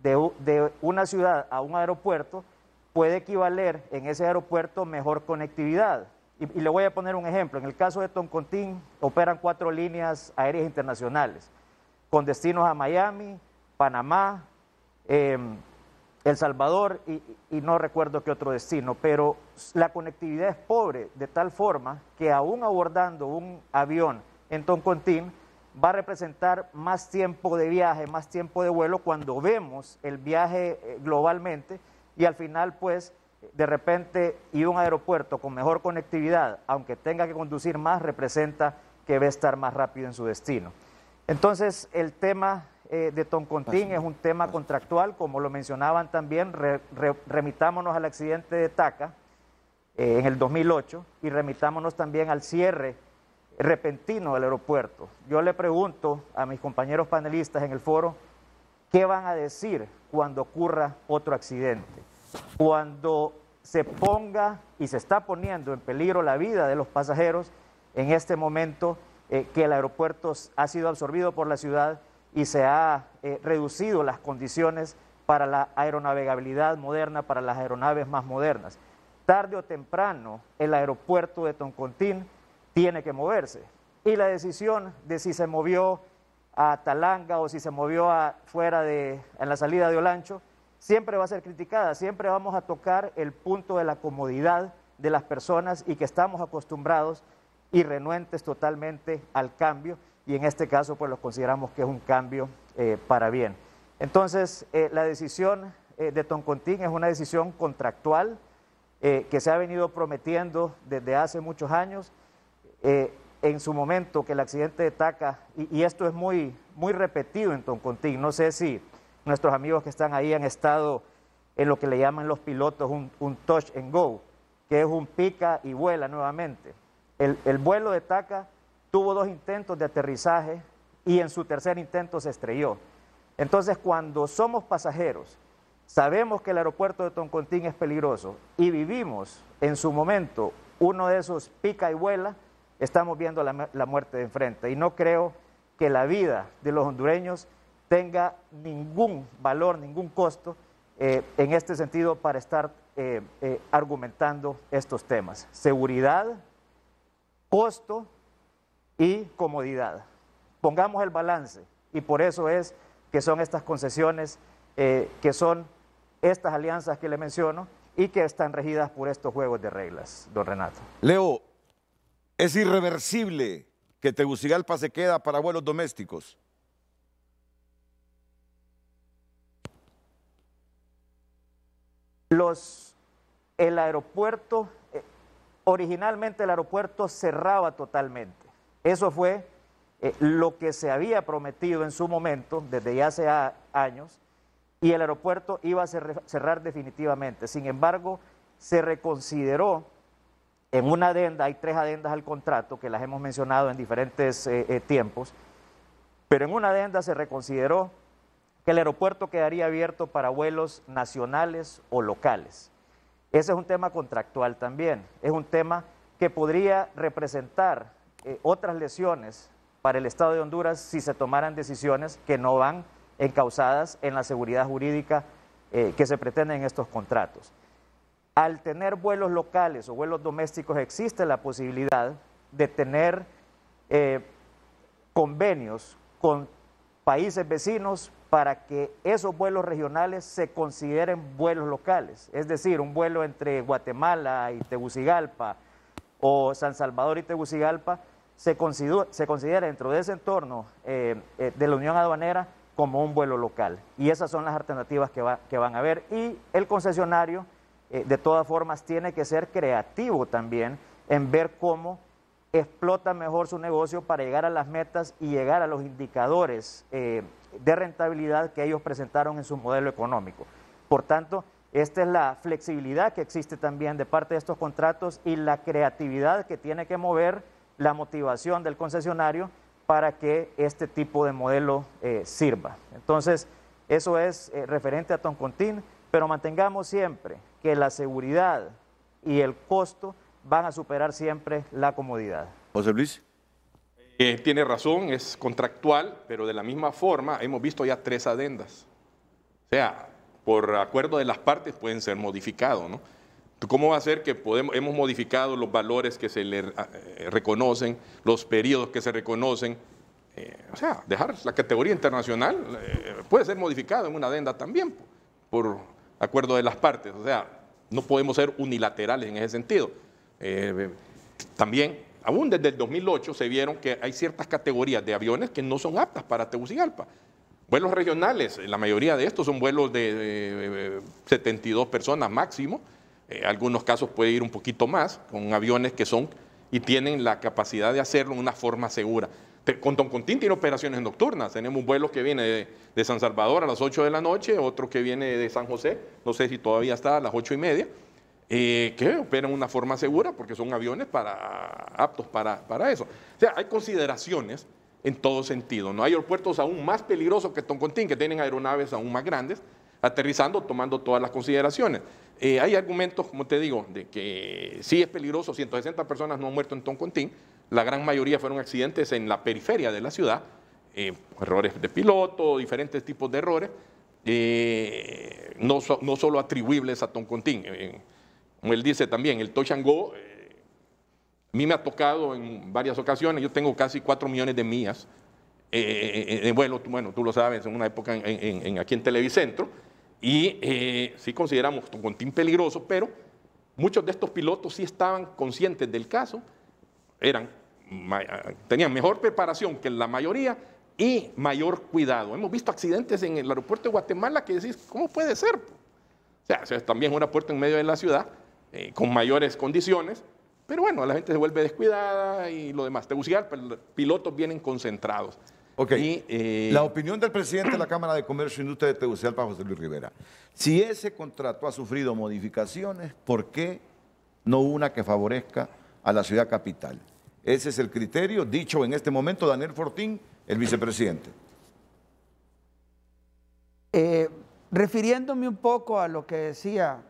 E: de una ciudad a un aeropuerto puede equivaler en ese aeropuerto mejor conectividad. Y le voy a poner un ejemplo. En el caso de Toncontín operan 4 líneas aéreas internacionales con destinos a Miami, Panamá, El Salvador y no recuerdo qué otro destino, pero la conectividad es pobre de tal forma que aún abordando un avión en Toncontín va a representar más tiempo de viaje, más tiempo de vuelo cuando vemos el viaje globalmente. Y al final, pues, de repente, y un aeropuerto con mejor conectividad, aunque tenga que conducir más, representa que va a estar más rápido en su destino. Entonces, el tema de Toncontín es un tema contractual, como lo mencionaban también, remitámonos al accidente de Taca en el 2008 y remitámonos también al cierre repentino del aeropuerto. Yo le pregunto a mis compañeros panelistas en el foro, ¿qué van a decir cuando ocurra otro accidente? Cuando se ponga y se está poniendo en peligro la vida de los pasajeros en este momento que el aeropuerto ha sido absorbido por la ciudad y se ha reducido las condiciones para la aeronavegabilidad moderna, para las aeronaves más modernas. Tarde o temprano el aeropuerto de Toncontín tiene que moverse y la decisión de si se movió a Talanga o si se movió en la salida de Olancho siempre va a ser criticada, siempre vamos a tocar el punto de la comodidad de las personas y que estamos acostumbrados y renuentes totalmente al cambio, y en este caso pues lo consideramos que es un cambio para bien. Entonces la decisión de Toncontín es una decisión contractual que se ha venido prometiendo desde hace muchos años. En su momento que el accidente de Taca, y esto es muy repetido en Toncontín, no sé si nuestros amigos que están ahí han estado en lo que le llaman los pilotos un touch and go, que es un pica y vuela nuevamente. El vuelo de Taca tuvo 2 intentos de aterrizaje y en su tercer intento se estrelló. Entonces, cuando somos pasajeros, sabemos que el aeropuerto de Toncontín es peligroso y vivimos en su momento uno de esos pica y vuela, estamos viendo la muerte de enfrente. Y no creo que la vida de los hondureños tenga ningún valor, ningún costo en este sentido para estar argumentando estos temas. Seguridad, costo y comodidad. Pongamos el balance y por eso es que son estas concesiones, que son estas alianzas que le menciono y que están regidas por estos juegos de reglas, don Renato.
A: Leo, ¿es irreversible que Tegucigalpa se queda para vuelos domésticos?
E: El aeropuerto, originalmente el aeropuerto cerraba totalmente. Eso fue lo que se había prometido en su momento, desde ya hace años, y el aeropuerto iba a cerrar definitivamente. Sin embargo, se reconsideró en una adenda, hay 3 adendas al contrato que las hemos mencionado en diferentes tiempos, Pero en una adenda se reconsideró que el aeropuerto quedaría abierto para vuelos nacionales o locales. Ese es un tema contractual también, es un tema que podría representar otras lesiones para el Estado de Honduras si se tomaran decisiones que no van encausadas en la seguridad jurídica que se pretende en estos contratos. Al tener vuelos locales o vuelos domésticos existe la posibilidad de tener convenios con países vecinos para que esos vuelos regionales se consideren vuelos locales. Es decir, un vuelo entre Guatemala y Tegucigalpa o San Salvador y Tegucigalpa se considera dentro de ese entorno de la Unión Aduanera como un vuelo local. Y esas son las alternativas que van a haber. Y el concesionario, de todas formas, tiene que ser creativo también en ver cómo explota mejor su negocio para llegar a las metas y llegar a los indicadores de rentabilidad que ellos presentaron en su modelo económico. Por tanto, esta es la flexibilidad que existe también de parte de estos contratos y la creatividad que tiene que mover la motivación del concesionario para que este tipo de modelo sirva. Entonces, eso es referente a Toncontín, pero mantengamos siempre que la seguridad y el costo van a superar siempre la comodidad.
A: José Luis.
C: Tiene razón, es contractual, pero de la misma forma hemos visto ya 3 adendas. O sea, por acuerdo de las partes pueden ser modificados, ¿no? ¿Cómo va a ser que hemos modificado los valores que se le reconocen, los periodos que se reconocen? O sea, dejar la categoría internacional puede ser modificado en una adenda también por acuerdo de las partes. O sea, no podemos ser unilaterales en ese sentido. También, aún desde el 2008 se vieron que hay ciertas categorías de aviones que no son aptas para Tegucigalpa. Vuelos regionales, la mayoría de estos son vuelos de 72 personas máximo. Algunos casos puede ir un poquito más, con aviones que son y tienen la capacidad de hacerlo en una forma segura. Con Toncontín tiene operaciones nocturnas. Tenemos un vuelo que viene de San Salvador a las 8 de la noche, otro que viene de San José, no sé si todavía está a las 8:30, que operan de una forma segura porque son aviones aptos para eso. O sea, hay consideraciones en todo sentido, ¿no? Hay aeropuertos aún más peligrosos que Toncontín, que tienen aeronaves aún más grandes, aterrizando, tomando todas las consideraciones. Hay argumentos, como te digo, de que sí es peligroso, 160 personas no han muerto en Toncontín, la gran mayoría fueron accidentes en la periferia de la ciudad, errores de piloto, diferentes tipos de errores, no solo atribuibles a Toncontín. Como él dice también, el touch and go, a mí me ha tocado en varias ocasiones, yo tengo casi 4 millones de millas de vuelo, bueno, tú lo sabes, en una época aquí en Televicentro, y sí consideramos Toncontín peligroso, pero muchos de estos pilotos sí estaban conscientes del caso, tenían mejor preparación que la mayoría y mayor cuidado. Hemos visto accidentes en el aeropuerto de Guatemala que decís, ¿cómo puede ser? O sea, también es un aeropuerto en medio de la ciudad, con mayores condiciones, pero bueno, la gente se vuelve descuidada y lo demás. Tegucigalpa, los pilotos vienen concentrados.
A: Ok, la opinión del presidente de la Cámara de Comercio e Industria de Tegucigalpa, José Luis Rivera. Si ese contrato ha sufrido modificaciones, ¿por qué no una que favorezca a la ciudad capital? Ese es el criterio dicho en este momento Daniel Fortín, el vicepresidente.
H: Refiriéndome un poco a lo que decía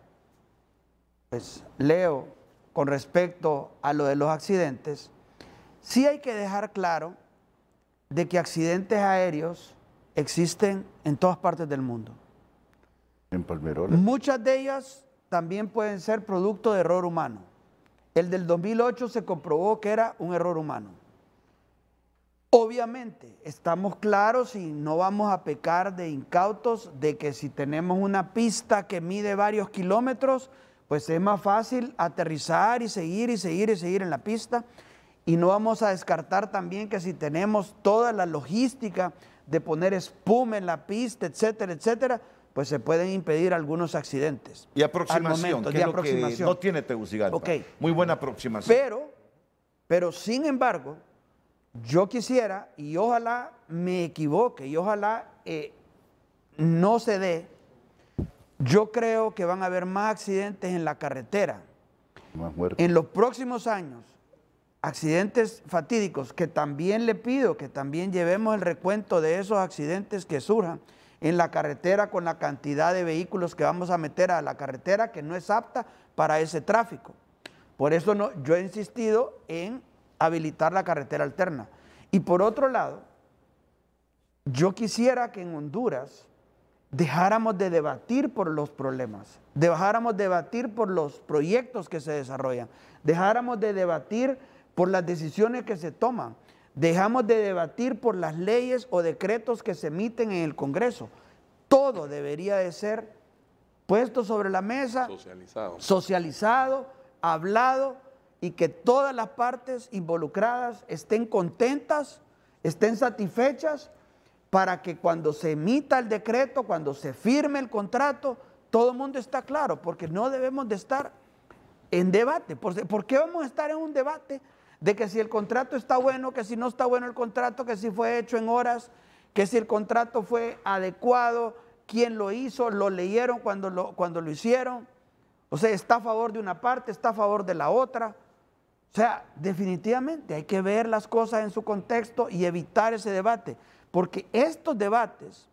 H: pues, Leo con respecto a lo de los accidentes, sí hay que dejar claro de que accidentes aéreos existen en todas partes del mundo.
D: En Palmerola.
H: Muchas de ellas también pueden ser producto de error humano. El del 2008 se comprobó que era un error humano. Obviamente, estamos claros y no vamos a pecar de incautos de que si tenemos una pista que mide varios kilómetros, pues es más fácil aterrizar y seguir en la pista. Y no vamos a descartar también que si tenemos toda la logística de poner espuma en la pista, etcétera, etcétera, pues se pueden impedir algunos accidentes.
A: Y aproximación,
H: momento,
A: que es lo que no tiene Tegucigalpa.
H: Okay.
A: Muy buena aproximación.
H: Pero sin embargo, yo quisiera, y ojalá me equivoque, y ojalá no se dé, yo creo que van a haber más accidentes en la carretera.
D: Más muertes.
H: En los próximos años, accidentes fatídicos, que también le pido que también llevemos el recuento de esos accidentes que surjan en la carretera con la cantidad de vehículos que vamos a meter a la carretera que no es apta para ese tráfico. Por eso yo he insistido en habilitar la carretera alterna. Y por otro lado, yo quisiera que en Honduras dejáramos de debatir por los problemas, dejáramos de debatir por los proyectos que se desarrollan, dejáramos de debatir por las decisiones que se toman, dejamos de debatir por las leyes o decretos que se emiten en el Congreso. Todo debería de ser puesto sobre la mesa, socializado, hablado, y que todas las partes involucradas estén contentas, estén satisfechas, para que cuando se emita el decreto, cuando se firme el contrato, todo el mundo está claro, porque no debemos de estar en debate. ¿Por qué vamos a estar en un debate de que si el contrato está bueno, que si no está bueno el contrato, que si fue hecho en horas, que si el contrato fue adecuado, quién lo hizo, lo leyeron cuando lo hicieron? O sea, está a favor de una parte, está a favor de la otra. O sea, definitivamente hay que ver las cosas en su contexto y evitar ese debate, porque estos debates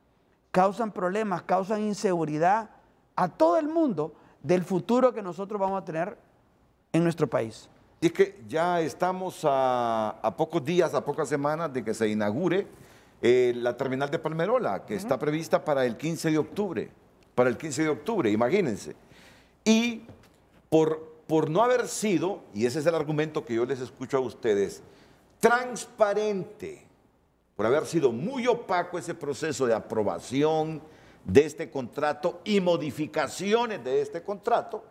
H: causan problemas, causan inseguridad a todo el mundo del futuro que nosotros vamos a tener en nuestro país.
A: Y es que ya estamos a pocos días, a pocas semanas de que se inaugure la terminal de Palmerola, que está prevista para el 15 de octubre. Para el 15 de octubre, imagínense. Y por no haber sido, y ese es el argumento que yo les escucho a ustedes, transparente, por haber sido muy opaco ese proceso de aprobación de este contrato y modificaciones de este contrato,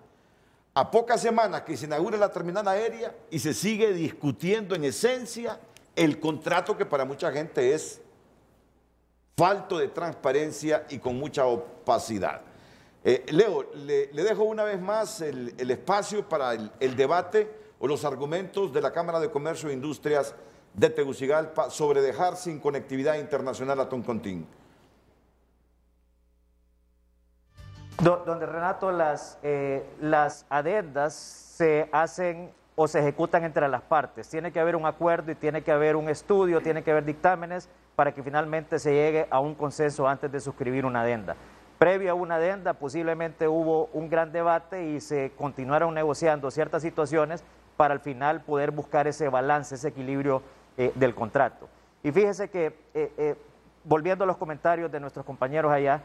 A: a pocas semanas que se inaugure la terminal aérea y se sigue discutiendo en esencia el contrato que para mucha gente es falto de transparencia y con mucha opacidad. Leo, le dejo una vez más el espacio para el debate o los argumentos de la Cámara de Comercio e Industrias de Tegucigalpa sobre dejar sin conectividad internacional a Toncontín.
E: Donde, Renato, las adendas se hacen o se ejecutan entre las partes. Tiene que haber un acuerdo y tiene que haber un estudio, tiene que haber dictámenes para que finalmente se llegue a un consenso antes de suscribir una adenda. Previo a una adenda posiblemente hubo un gran debate y se continuaron negociando ciertas situaciones para al final poder buscar ese balance, ese equilibrio del contrato. Y fíjese que, volviendo a los comentarios de nuestros compañeros allá,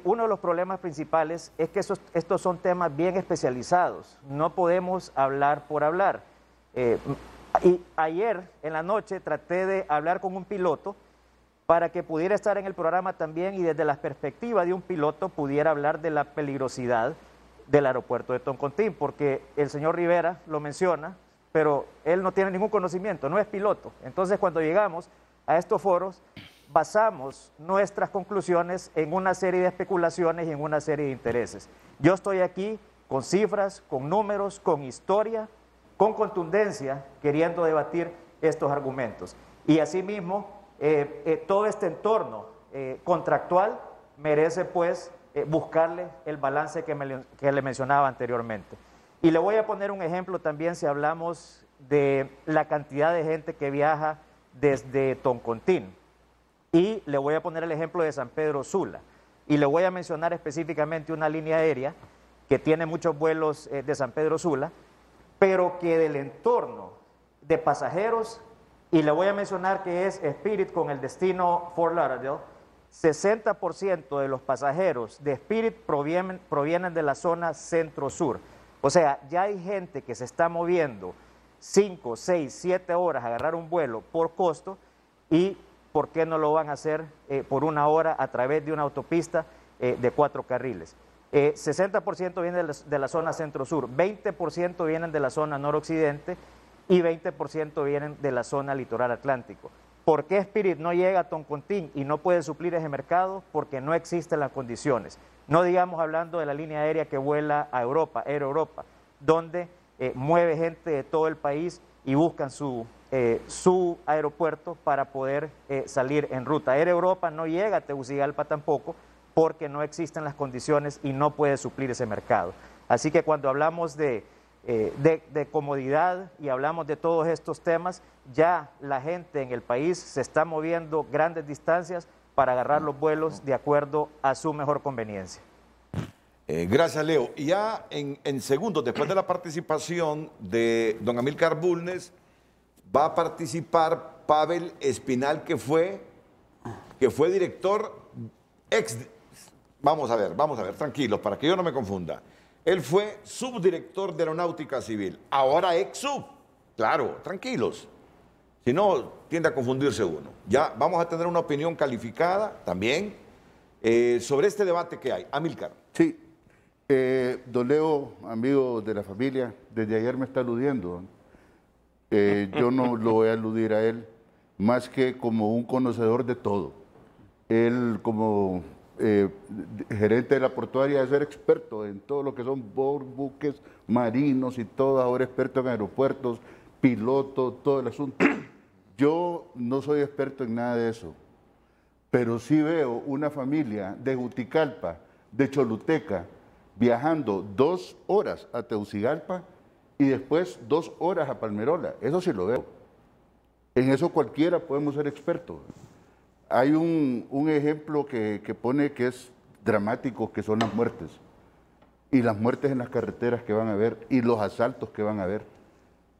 E: uno de los problemas principales es que estos son temas bien especializados, no podemos hablar por hablar. Y ayer en la noche traté de hablar con un piloto para que pudiera estar en el programa también y desde la perspectiva de un piloto pudiera hablar de la peligrosidad del aeropuerto de Toncontín, porque el señor Rivera lo menciona, pero él no tiene ningún conocimiento, no es piloto. Entonces, cuando llegamos a estos foros, basamos nuestras conclusiones en una serie de especulaciones y en una serie de intereses. Yo estoy aquí con cifras, con números, con historia, con contundencia, queriendo debatir estos argumentos. Y asimismo, todo este entorno contractual merece pues buscarle el balance que le mencionaba anteriormente. Y le voy a poner un ejemplo también si hablamos de la cantidad de gente que viaja desde Toncontín. Y le voy a poner el ejemplo de San Pedro Sula. Y le voy a mencionar específicamente una línea aérea que tiene muchos vuelos de San Pedro Sula, pero que del entorno de pasajeros, y le voy a mencionar que es Spirit con el destino Fort Lauderdale, 60% de los pasajeros de Spirit provienen de la zona centro-sur. O sea, ya hay gente que se está moviendo 5, 6, 7 horas a agarrar un vuelo por costo, y ¿por qué no lo van a hacer por una hora a través de una autopista de 4 carriles? 60% vienen de la zona centro-sur, 20% vienen de la zona noroccidente y 20% vienen de la zona litoral atlántico. ¿Por qué Spirit no llega a Toncontín y no puede suplir ese mercado? Porque no existen las condiciones. No digamos hablando de la línea aérea que vuela a Europa, Air Europa, donde mueve gente de todo el país y buscan su aeropuerto para poder salir en ruta. Air Europa no llega a Tegucigalpa tampoco porque no existen las condiciones y no puede suplir ese mercado. Así que cuando hablamos de de comodidad y hablamos de todos estos temas, ya la gente en el país se está moviendo grandes distancias para agarrar los vuelos de acuerdo a su mejor conveniencia.
A: Gracias, Leo. Y ya en segundos, después de la participación de don Amílcar Bulnes, va a participar Pavel Espinal, que fue director vamos a ver, tranquilos, para que yo no me confunda. Él fue subdirector de Aeronáutica Civil, ahora ex-sub. Claro, tranquilos. Si no, tiende a confundirse uno. Ya vamos a tener una opinión calificada también sobre este debate que hay. Amílcar.
D: Sí. Don Leo, amigo de la familia, desde ayer me está aludiendo. Yo no lo voy a aludir a él más que como un conocedor de todo. Él como gerente de la portuaria debe ser experto en todo lo que son buques marinos y todo, ahora experto en aeropuertos, piloto, todo el asunto. Yo no soy experto en nada de eso, pero sí veo una familia de Juticalpa, de Choluteca, viajando 2 horas a Tegucigalpa y después 2 horas a Palmerola. Eso sí lo veo. En eso cualquiera podemos ser expertos. Hay un ejemplo que pone que es dramático, que son las muertes. Y las muertes en las carreteras que van a haber y los asaltos que van a haber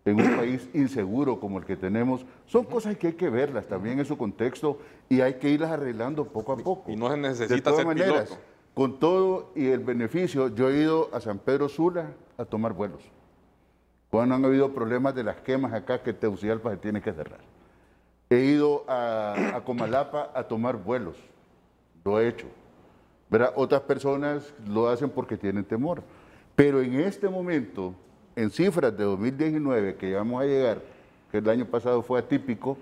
D: en un país inseguro como el que tenemos. Son cosas que hay que verlas también en su contexto y hay que irlas arreglando poco a poco.
C: Y no se necesita
D: de todas
C: ser
D: maneras,
C: piloto.
D: Con todo y el beneficio, yo he ido a San Pedro Sula a tomar vuelos. Cuando han habido problemas de las quemas acá que Tegucigalpa se tiene que cerrar. He ido a Comalapa a tomar vuelos, lo he hecho. ¿Verdad? Otras personas lo hacen porque tienen temor. Pero en este momento, en cifras de 2019, que ya vamos a llegar, que el año pasado fue atípico,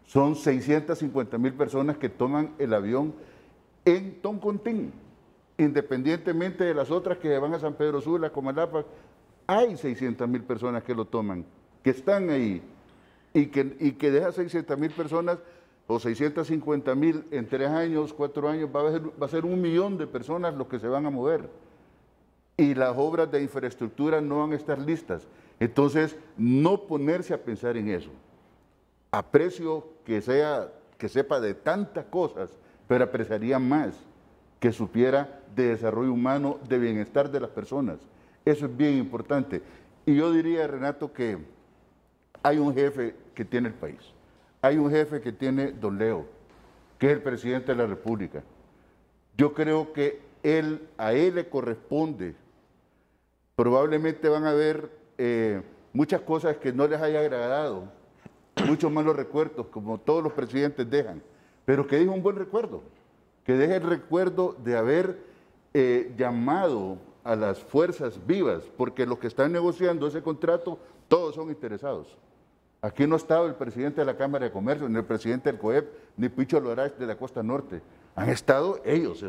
D: son 650,000 personas que toman el avión en Toncontín. Independientemente de las otras que van a San Pedro Sula, Comalapa, hay 600,000 personas que lo toman, que están ahí. Y que de esas 600,000 personas, o 650,000 en 3 años, 4 años, va a ser 1 millón de personas los que se van a mover. Y las obras de infraestructura no van a estar listas. Entonces, no ponerse a pensar en eso. Aprecio que sepa de tantas cosas, pero apreciaría más que supiera de desarrollo humano, de bienestar de las personas. Eso es bien importante. Y yo diría, Renato, que hay un jefe que tiene el país. Hay un jefe que tiene don Leo, que es el presidente de la República. Yo creo que a él le corresponde. Probablemente van a haber muchas cosas que no les haya agradado, muchos malos recuerdos, como todos los presidentes dejan, pero que deje un buen recuerdo, que deje el recuerdo de haber llamado a las fuerzas vivas, porque los que están negociando ese contrato, todos son interesados. Aquí no ha estado el presidente de la Cámara de Comercio, ni el presidente del COEP, ni Picho Lorach de la Costa Norte. Han estado ellos.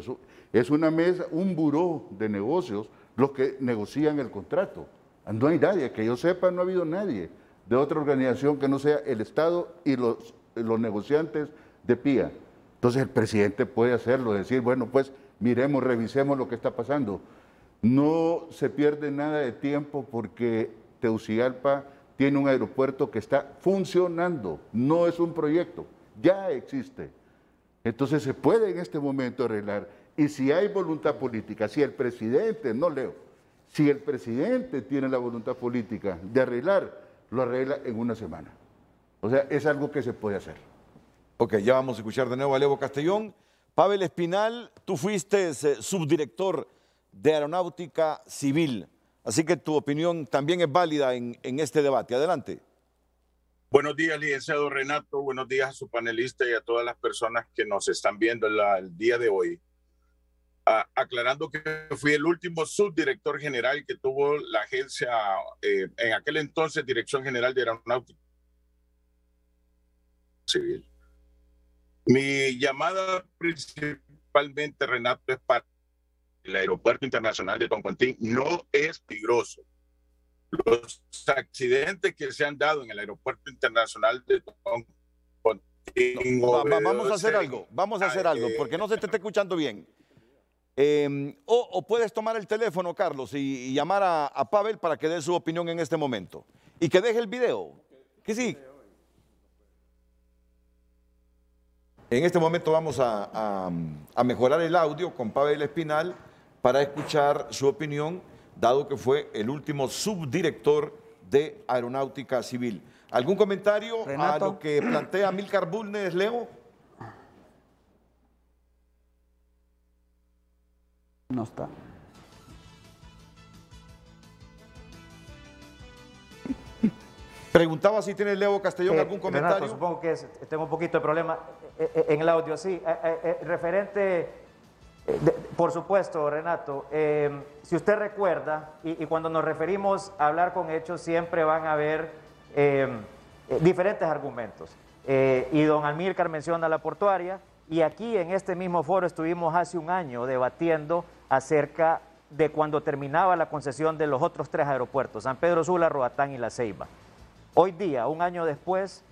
D: Es una mesa, un buró de negocios los que negocian el contrato. No hay nadie, que yo sepa, no ha habido nadie de otra organización que no sea el Estado y los negociantes de PIA. Entonces el presidente puede hacerlo, decir, bueno, pues miremos, revisemos lo que está pasando. No se pierde nada de tiempo porque Tegucigalpa tiene un aeropuerto que está funcionando, no es un proyecto, ya existe. Entonces se puede en este momento arreglar. Y si hay voluntad política, si el presidente, no Leo, si el presidente tiene la voluntad política de arreglar, lo arregla en 1 semana. O sea, es algo que se puede hacer.
A: Ok, ya vamos a escuchar de nuevo a Leo Castellón. Pavel Espinal, tú fuiste subdirector de Aeronáutica Civil. Así que tu opinión también es válida en este debate. Adelante.
I: Buenos días, licenciado Renato. Buenos días a su panelista y a todas las personas que nos están viendo el día de hoy. Aclarando que fui el último subdirector general que tuvo la agencia, en aquel entonces Dirección General de Aeronáutica Civil. Mi llamada principalmente, Renato, es para el Aeropuerto Internacional de Toncontín. No es peligroso. Los accidentes que se han dado en el Aeropuerto Internacional de Toncontín...
A: Vamos a hacer algo, porque no se te está escuchando bien. O puedes tomar el teléfono, Carlos, y llamar a Pavel para que dé su opinión en este momento. Y que deje el video. Que sí. En este momento vamos a mejorar el audio con Pavel Espinal para escuchar su opinión, dado que fue el último subdirector de Aeronáutica Civil. ¿Algún comentario
H: Renato,
A: a lo que plantea Amílcar Bulnes, Leo?
H: No está.
A: Preguntaba si tiene Leo Castellón algún comentario.
E: Renato, supongo que tengo un poquito de problema en el audio, sí. Referente, por supuesto, Renato, si usted recuerda, y cuando nos referimos a hablar con hechos, siempre van a haber diferentes argumentos. Y don Amílcar menciona la portuaria, y aquí en este mismo foro estuvimos hace un año debatiendo acerca de cuando terminaba la concesión de los otros 3 aeropuertos, San Pedro Sula, Roatán y La Ceiba. Hoy día, un año después,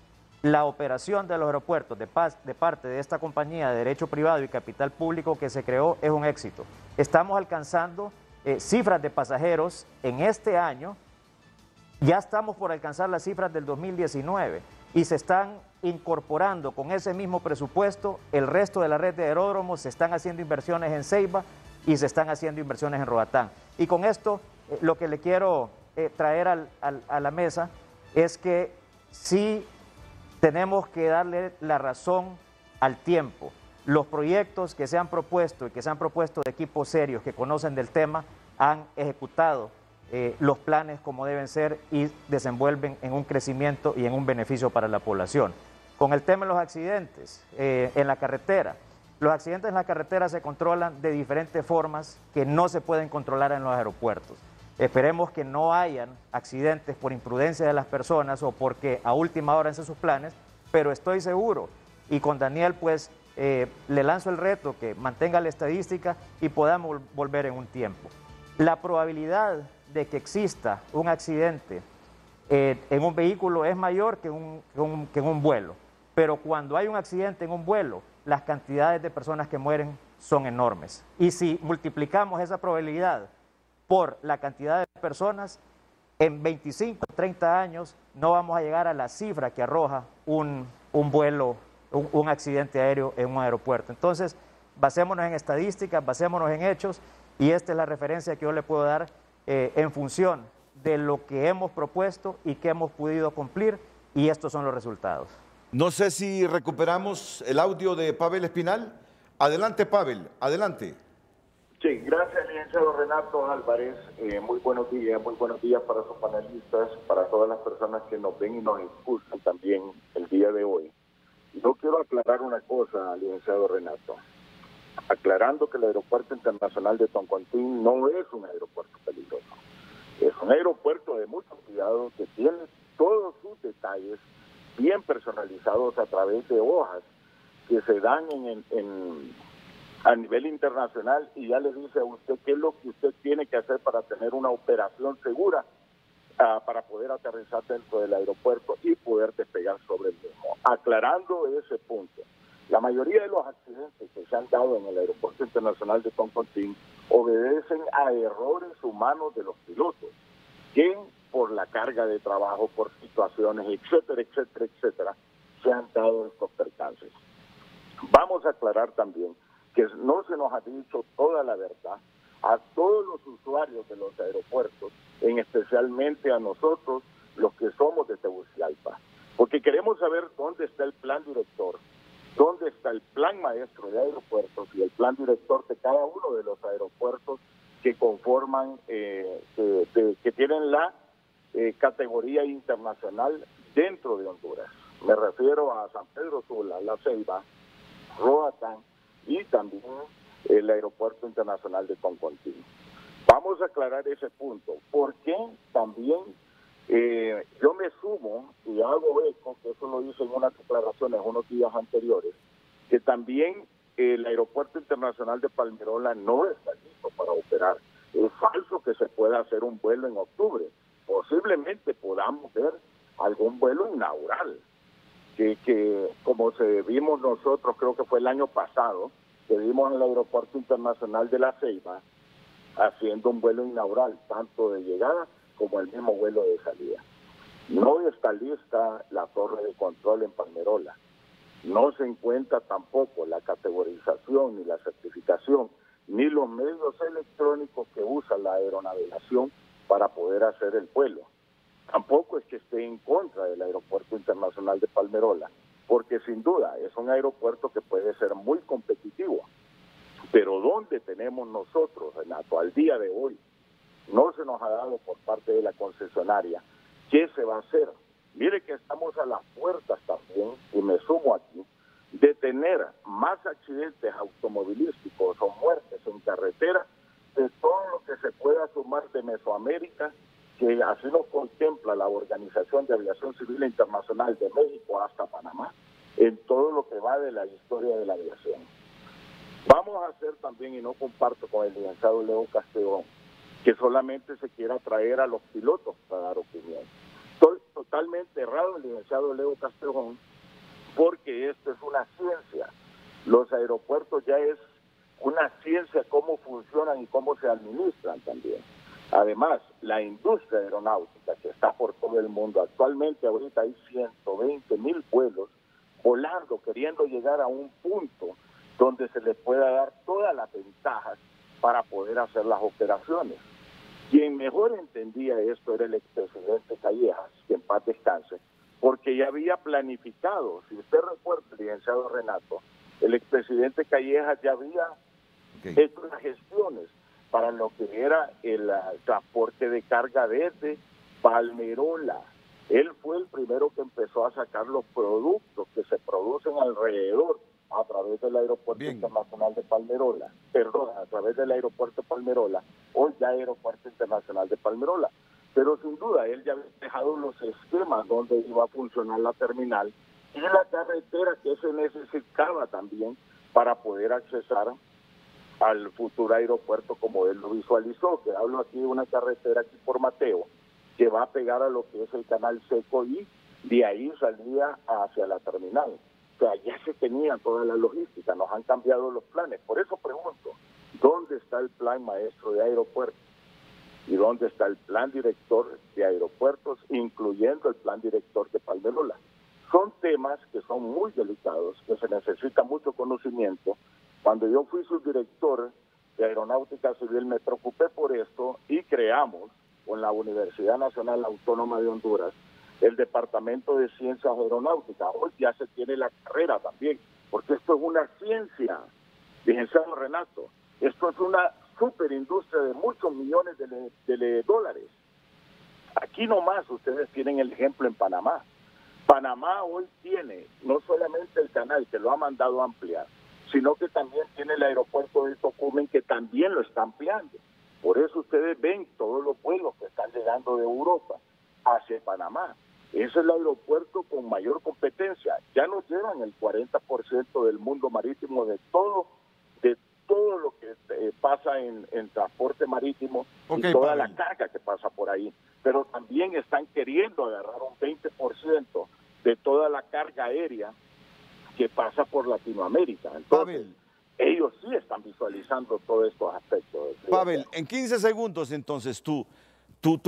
E: la operación de los aeropuertos de parte de esta compañía de derecho privado y capital público que se creó es un éxito. Estamos alcanzando cifras de pasajeros en este año, ya estamos por alcanzar las cifras del 2019 y se están incorporando con ese mismo presupuesto el resto de la red de aeródromos, se están haciendo inversiones en Ceiba y se están haciendo inversiones en Roatán. Y con esto lo que le quiero traer a la mesa es que sí tenemos que darle la razón al tiempo. Los proyectos que se han propuesto y que se han propuesto de equipos serios que conocen del tema han ejecutado los planes como deben ser y desenvuelven en un crecimiento y en un beneficio para la población. Con el tema de los accidentes en la carretera, los accidentes en la carretera se controlan de diferentes formas que no se pueden controlar en los aeropuertos. Esperemos que no hayan accidentes por imprudencia de las personas o porque a última hora hacen sus planes, pero estoy seguro, y con Daniel pues le lanzo el reto que mantenga la estadística y podamos volver en un tiempo. La probabilidad de que exista un accidente en un vehículo es mayor que en un vuelo, pero cuando hay un accidente en un vuelo, las cantidades de personas que mueren son enormes. Y si multiplicamos esa probabilidad por la cantidad de personas, en 25 o 30 años no vamos a llegar a la cifra que arroja un vuelo, un accidente aéreo en un aeropuerto. Entonces, basémonos en estadísticas, basémonos en hechos, y esta es la referencia que yo le puedo dar en función de lo que hemos propuesto y que hemos podido cumplir, y estos son los resultados.
A: No sé si recuperamos el audio de Pavel Espinal. Adelante, Pavel, adelante.
J: Sí, gracias, licenciado Renato Álvarez. Muy buenos días para sus panelistas, para todas las personas que nos ven y nos escuchan también el día de hoy. Yo quiero aclarar una cosa, licenciado Renato. Aclarando que el Aeropuerto Internacional de Toncontín no es un aeropuerto peligroso. Es un aeropuerto de mucho cuidado que tiene todos sus detalles bien personalizados a través de hojas que se dan a nivel internacional, y ya le dice a usted qué es lo que usted tiene que hacer para tener una operación segura, para poder aterrizar dentro del aeropuerto y poder despegar sobre el mismo. Aclarando ese punto, la mayoría de los accidentes que se han dado en el Aeropuerto Internacional de Toncontín obedecen a errores humanos de los pilotos, que por la carga de trabajo, por situaciones, etcétera, se han dado estos percances. Vamos a aclarar también que no se nos ha dicho toda la verdad a todos los usuarios de los aeropuertos, especialmente a nosotros, los que somos de Tegucigalpa, porque queremos saber dónde está el plan director, dónde está el plan maestro de aeropuertos y el plan director de cada uno de los aeropuertos que conforman, que tienen la categoría internacional dentro de Honduras. Me refiero a San Pedro Sula, La Ceiba, Roatán y también el Aeropuerto Internacional de Toncontín. Vamos a aclarar ese punto, porque también yo me sumo y hago eco, que eso lo hice en unas declaraciones unos días anteriores, que también el Aeropuerto Internacional de Palmerola no está listo para operar. Es falso que se pueda hacer un vuelo en octubre. Posiblemente podamos ver algún vuelo inaugural, que como vimos nosotros, creo que fue el año pasado, que vimos en el Aeropuerto Internacional de La Ceiba, haciendo un vuelo inaugural, tanto de llegada como el mismo vuelo de salida. No está lista la torre de control en Palmerola. No se encuentra tampoco la categorización ni la certificación, ni los medios electrónicos que usa la aeronavegación para poder hacer el vuelo. Tampoco es que esté en contra del Aeropuerto Internacional de Palmerola, porque sin duda es un aeropuerto que puede ser muy competitivo. Pero ¿dónde tenemos nosotros, Renato, al día de hoy? No se nos ha dado por parte de la concesionaria. ¿Qué se va a hacer? Mire que estamos a las puertas también, y me sumo aquí, de tener más accidentes automovilísticos o muertes en carretera de todo lo que se pueda sumar de Mesoamérica, que así lo contempla la Organización de Aviación Civil Internacional de México hasta Panamá, en todo lo que va de la historia de la aviación. Vamos a hacer también, y no comparto con el licenciado Leo Castellón, que solamente se quiera traer a los pilotos para dar opinión. Estoy totalmente errado, el licenciado Leo Castellón, porque esto es una ciencia. Los aeropuertos ya es una ciencia cómo funcionan y cómo se administran también. Además, la industria aeronáutica que está por todo el mundo, actualmente ahorita hay 120,000 vuelos volando, queriendo llegar a un punto donde se les pueda dar todas las ventajas para poder hacer las operaciones. Quien mejor entendía esto era el expresidente Callejas, que en paz descanse, porque ya había planificado, si usted recuerda, licenciado Renato, el expresidente Callejas ya había hecho las gestiones para lo que era el transporte de carga desde Palmerola. Él fue el primero que empezó a sacar los productos que se producen alrededor a través del Aeropuerto Internacional de Palmerola, a través del Aeropuerto de Palmerola, hoy ya Aeropuerto Internacional de Palmerola. Pero sin duda, él ya había dejado los esquemas donde iba a funcionar la terminal y la carretera que se necesitaba también para poder accesar al futuro aeropuerto como él lo visualizó, que hablo aquí de una carretera aquí por Mateo, que va a pegar a lo que es el Canal Seco y de ahí salía hacia la terminal. O sea, ya se tenía toda la logística, nos han cambiado los planes. Por eso pregunto, ¿dónde está el plan maestro de aeropuertos? ¿Y dónde está el plan director de aeropuertos, incluyendo el plan director de Palmerola? Son temas que son muy delicados, que se necesita mucho conocimiento. Cuando yo fui subdirector de Aeronáutica Civil me preocupé por esto y creamos con la Universidad Nacional Autónoma de Honduras el Departamento de Ciencias Aeronáuticas. Hoy ya se tiene la carrera también, porque esto es una ciencia, licenciado Renato. Esto es una superindustria de muchos millones de dólares. Aquí nomás ustedes tienen el ejemplo en Panamá. Panamá hoy tiene no solamente el canal que lo ha mandado a ampliar, sino que también tiene el aeropuerto de Tocumen que también lo está ampliando. Por eso ustedes ven todos los vuelos que están llegando de Europa hacia Panamá. Ese es el aeropuerto con mayor competencia. Ya nos llevan el 40% del mundo marítimo de todo lo que pasa en transporte marítimo y toda la carga que pasa por ahí. Pero también están queriendo agarrar un 20% de toda la carga aérea que pasa por Latinoamérica. Entonces, ellos sí están visualizando todos estos aspectos.
A: Pavel, en 15 segundos entonces tu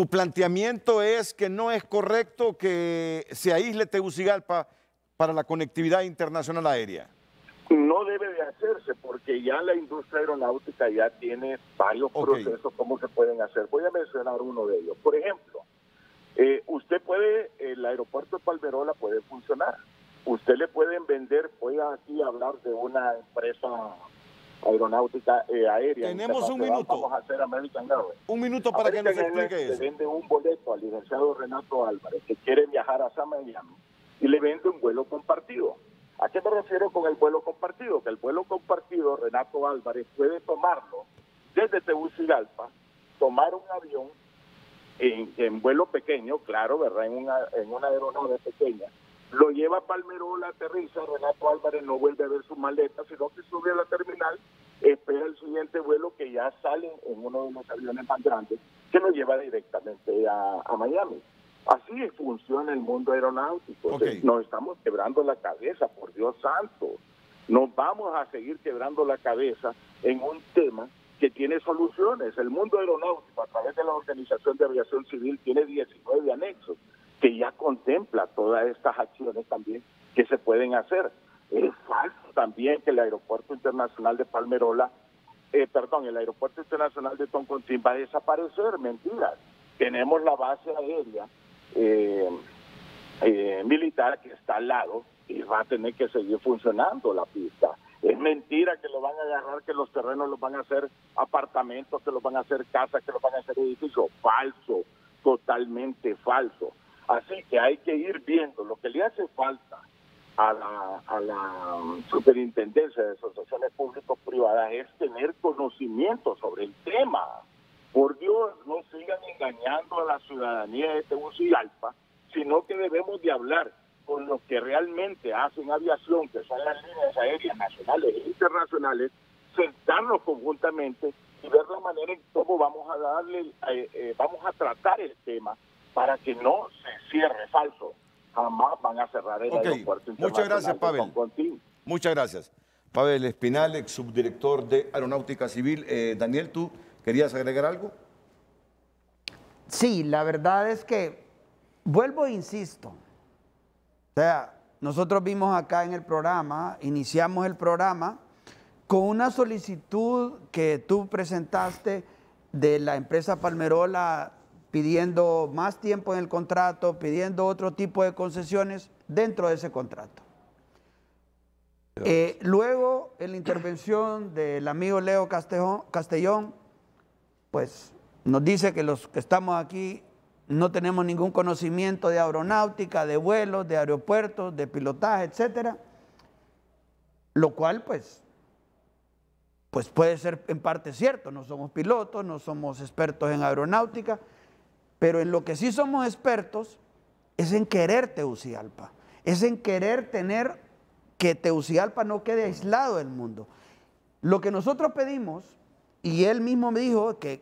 A: planteamiento es que no es correcto que se aísle Tegucigalpa para la conectividad internacional aérea.
J: No debe de hacerse porque ya la industria aeronáutica ya tiene varios procesos cómo se pueden hacer. Voy a mencionar uno de ellos. Por ejemplo, el aeropuerto de Palmerola puede funcionar. Usted le pueden vender, voy aquí a hablar de una empresa aeronáutica aérea.
A: Tenemos un minuto.
J: Vamos a hacer American Airlines.
A: Un minuto para que nos explique eso.
J: Le vende un boleto al licenciado Renato Álvarez que quiere viajar a Miami y le vende un vuelo compartido. ¿A qué me refiero con el vuelo compartido? Que el vuelo compartido, Renato Álvarez puede tomarlo desde Tegucigalpa, tomar un avión en vuelo pequeño, claro, ¿verdad? En una aeronave pequeña, lo lleva a Palmerola, aterriza, Renato Álvarez no vuelve a ver su maleta, sino que sube a la terminal, espera el siguiente vuelo que ya sale en uno de los aviones más grandes, que lo lleva directamente a Miami. Así funciona el mundo aeronáutico. Nos estamos quebrando la cabeza, por Dios santo. Nos vamos a seguir quebrando la cabeza en un tema que tiene soluciones. El mundo aeronáutico, a través de la Organización de Aviación Civil, tiene 19 anexos que ya contempla todas estas acciones también que se pueden hacer. Es falso también que el Aeropuerto Internacional de Palmerola, el Aeropuerto Internacional de Toncontín va a desaparecer. Mentiras. Tenemos la base aérea militar que está al lado y va a tener que seguir funcionando la pista. Es mentira que lo van a agarrar, que los terrenos los van a hacer apartamentos, que los van a hacer casas, que los van a hacer edificios. Falso, totalmente falso. Así que hay que ir viendo lo que le hace falta a la Superintendencia de Asociaciones Público-Privadas es tener conocimiento sobre el tema. Por Dios, no sigan engañando a la ciudadanía de Tegucigalpa, sino que debemos de hablar con los que realmente hacen aviación, que son las líneas aéreas nacionales e internacionales, sentarnos conjuntamente y ver la manera en cómo vamos a tratar el tema para que no se cierre. Falso. Jamás van a cerrar el aeropuerto internacional.
A: Muchas gracias, Pavel. Muchas gracias. Pavel Espinal, ex subdirector de Aeronáutica Civil. Daniel, ¿tú querías agregar algo?
H: Sí, la verdad es que, vuelvo e insisto, o sea, nosotros vimos acá en el programa, iniciamos el programa con una solicitud que tú presentaste de la empresa Palmerola pidiendo más tiempo en el contrato, pidiendo otro tipo de concesiones dentro de ese contrato. Luego, en la intervención del amigo Leo Castellón, pues nos dice que los que estamos aquí no tenemos ningún conocimiento de aeronáutica, de vuelos, de aeropuertos, de pilotaje, etcétera, lo cual pues puede ser en parte cierto. No somos pilotos, no somos expertos en aeronáutica, pero en lo que sí somos expertos es en querer Tegucigalpa, es en querer tener que Tegucigalpa no quede aislado del mundo. Lo que nosotros pedimos, y él mismo me dijo que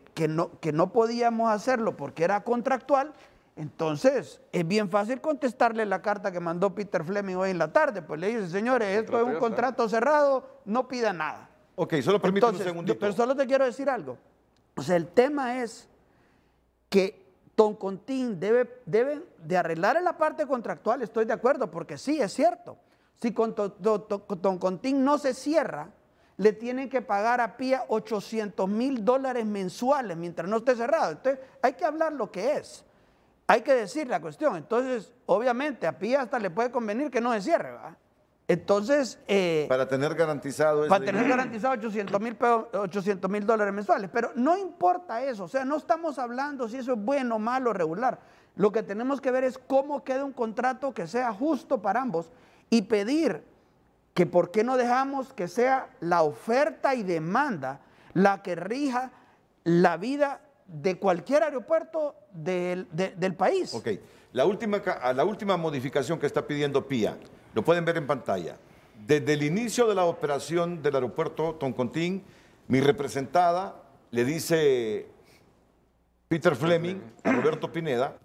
H: no podíamos hacerlo porque era contractual, entonces es bien fácil contestarle la carta que mandó Peter Fleming hoy en la tarde. Pues le dice, señores, esto es un contrato cerrado, no pida nada.
A: Ok, solo permíteme un segundito.
H: Pero solo te quiero decir algo. O sea, el tema es que Toncontín debe de arreglar en la parte contractual, estoy de acuerdo, porque sí, es cierto. Si con Toncontín no se cierra, le tienen que pagar a PIA $800,000 mensuales mientras no esté cerrado. Entonces, hay que hablar lo que es. Hay que decir la cuestión. Entonces, obviamente, a PIA hasta le puede convenir que no se cierre, ¿verdad? Entonces...
A: para tener garantizado...
H: Para tener garantizado $800,000 mensuales. Pero no importa eso. O sea, no estamos hablando si eso es bueno, malo, regular. Lo que tenemos que ver es cómo queda un contrato que sea justo para ambos y pedir que por qué no dejamos que sea la oferta y demanda la que rija la vida de cualquier aeropuerto del país.
A: Ok. La última modificación que está pidiendo PIA, lo pueden ver en pantalla. Desde el inicio de la operación del aeropuerto Toncontín, mi representada le dice Peter Fleming a Roberto Pineda: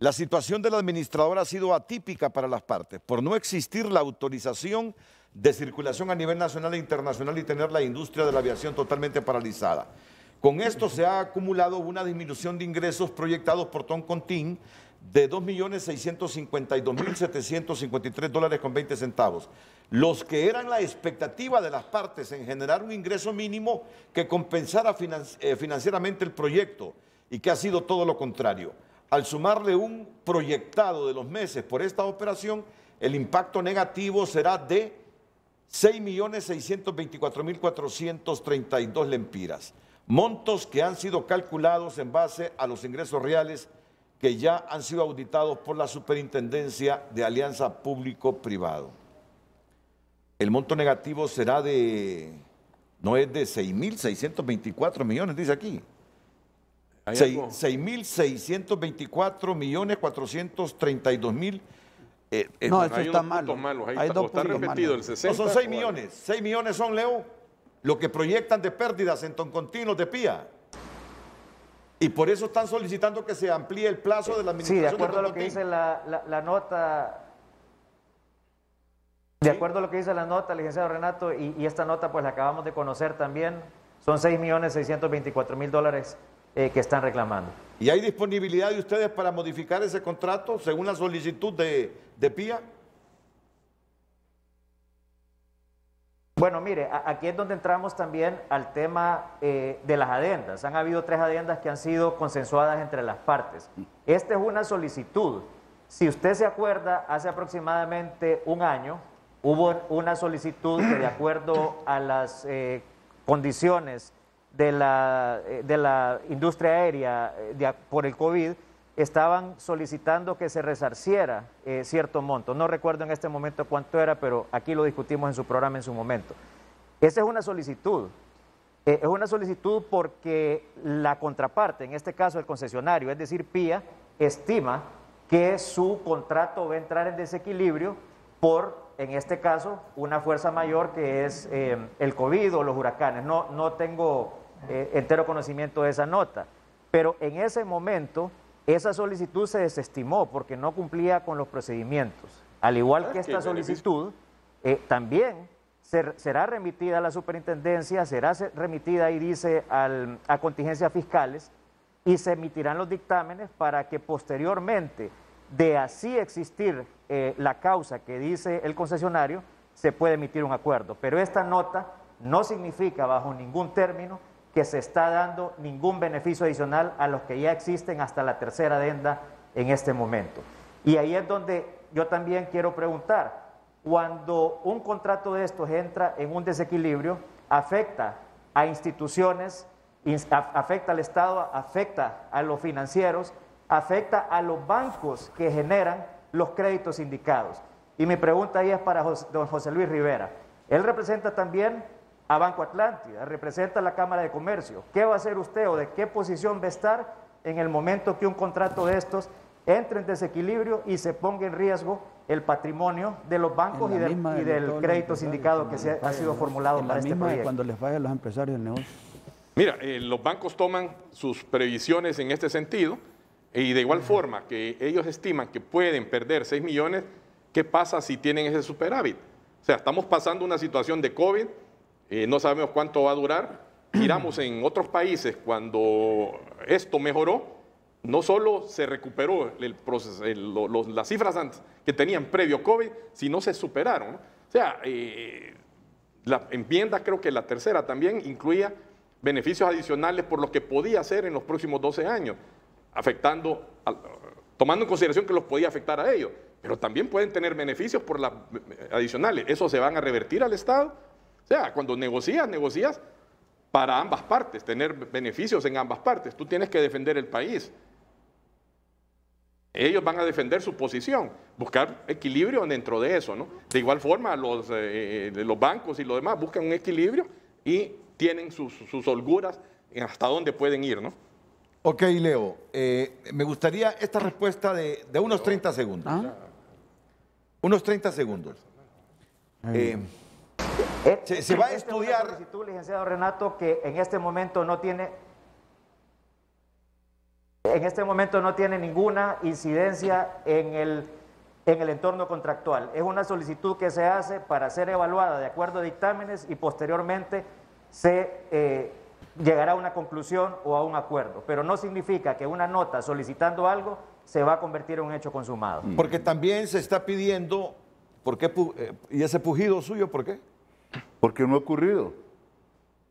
A: la situación del administrador ha sido atípica para las partes, por no existir la autorización de circulación a nivel nacional e internacional y tener la industria de la aviación totalmente paralizada. Con esto se ha acumulado una disminución de ingresos proyectados por Toncontín de $2.652.753.20, los que eran la expectativa de las partes en generar un ingreso mínimo que compensara financieramente el proyecto, y que ha sido todo lo contrario. Al sumarle un proyectado de los meses por esta operación, el impacto negativo será de 6.624.432 lempiras, montos que han sido calculados en base a los ingresos reales que ya han sido auditados por la Superintendencia de Alianza Público-Privado. El monto negativo será no es de 6.624 millones, dice aquí. 6.624.432.000.
H: No, eso está malo.
C: Hay dos está repetido el 60.
A: No, son 6 millones. 6 millones son, Leo, lo que proyectan de pérdidas en Toncontín de PIA. Y por eso están solicitando que se amplíe el plazo de la administración.
E: Sí, de acuerdo a lo que dice la nota De acuerdo a lo que dice la nota, licenciado Renato, y esta nota pues la acabamos de conocer también, son 6.624.000 dólares que están reclamando.
A: ¿Y hay disponibilidad de ustedes para modificar ese contrato según la solicitud de PIA?
E: Bueno, mire, aquí es donde entramos también al tema de las adendas. Han habido 3 adendas que han sido consensuadas entre las partes. Esta es una solicitud. Si usted se acuerda, hace aproximadamente un año hubo una solicitud que, de acuerdo a las condiciones de la industria aérea por el COVID, estaban solicitando que se resarciera cierto monto. No recuerdo en este momento cuánto era, pero aquí lo discutimos en su programa en su momento. Esa es una solicitud. Es una solicitud porque la contraparte, en este caso el concesionario, es decir, PIA, estima que su contrato va a entrar en desequilibrio por, en este caso, una fuerza mayor que es el COVID o los huracanes. No tengo entero conocimiento de esa nota, pero en ese momento esa solicitud se desestimó porque no cumplía con los procedimientos. Al igual que esta solicitud, también será remitida a la superintendencia, será remitida, ahí dice, a contingencias fiscales, y se emitirán los dictámenes para que posteriormente, de así existir la causa que dice el concesionario, se pueda emitir un acuerdo. Pero esta nota no significa bajo ningún término que se está dando ningún beneficio adicional a los que ya existen hasta la 3ª adenda en este momento. Y ahí es donde yo también quiero preguntar, cuando un contrato de estos entra en un desequilibrio, afecta a instituciones, afecta al Estado, afecta a los financieros, afecta a los bancos que generan los créditos indicados. Y mi pregunta ahí es para don José Luis Rivera. Él representa también a Banco Atlántida, representa a la Cámara de Comercio. ¿Qué va a hacer usted o de qué posición va a estar en el momento que un contrato de estos entre en desequilibrio y se ponga en riesgo el patrimonio de los bancos y del crédito sindicado que ha sido formulado para este proyecto?
H: Cuando les vaya a los empresarios del negocio.
C: Mira, los bancos toman sus previsiones en este sentido y de igual forma que ellos estiman que pueden perder 6 millones, ¿qué pasa si tienen ese superávit? O sea, estamos pasando una situación de COVID, no sabemos cuánto va a durar. Miramos en otros países cuando esto mejoró, no solo se recuperó las cifras que tenían previo COVID, sino se superaron, ¿no? O sea, la enmienda, creo que la 3ª también incluía beneficios adicionales por lo que podía hacer en los próximos 12 años, tomando en consideración que los podía afectar a ellos, pero también pueden tener beneficios por las adicionales. ¿Eso se van a revertir al Estado? O sea, cuando negocias para ambas partes, tener beneficios en ambas partes. Tú tienes que defender el país. Ellos van a defender su posición, buscar equilibrio dentro de eso, ¿no? De igual forma, los bancos y los demás buscan un equilibrio y tienen sus holguras en hasta dónde pueden ir, ¿no?
A: Ok, Leo, me gustaría esta respuesta de unos 30 segundos. Unos 30 segundos. Se va a estudiar...
E: Una solicitud, licenciado Renato, que en este momento no tiene ninguna incidencia en el entorno contractual. Es una solicitud que se hace para ser evaluada de acuerdo a dictámenes y posteriormente se llegará a una conclusión o a un acuerdo. Pero no significa que una nota solicitando algo se va a convertir en un hecho consumado.
A: Porque también se está pidiendo, ¿y ese pujido suyo por qué?
D: Porque no ha ocurrido.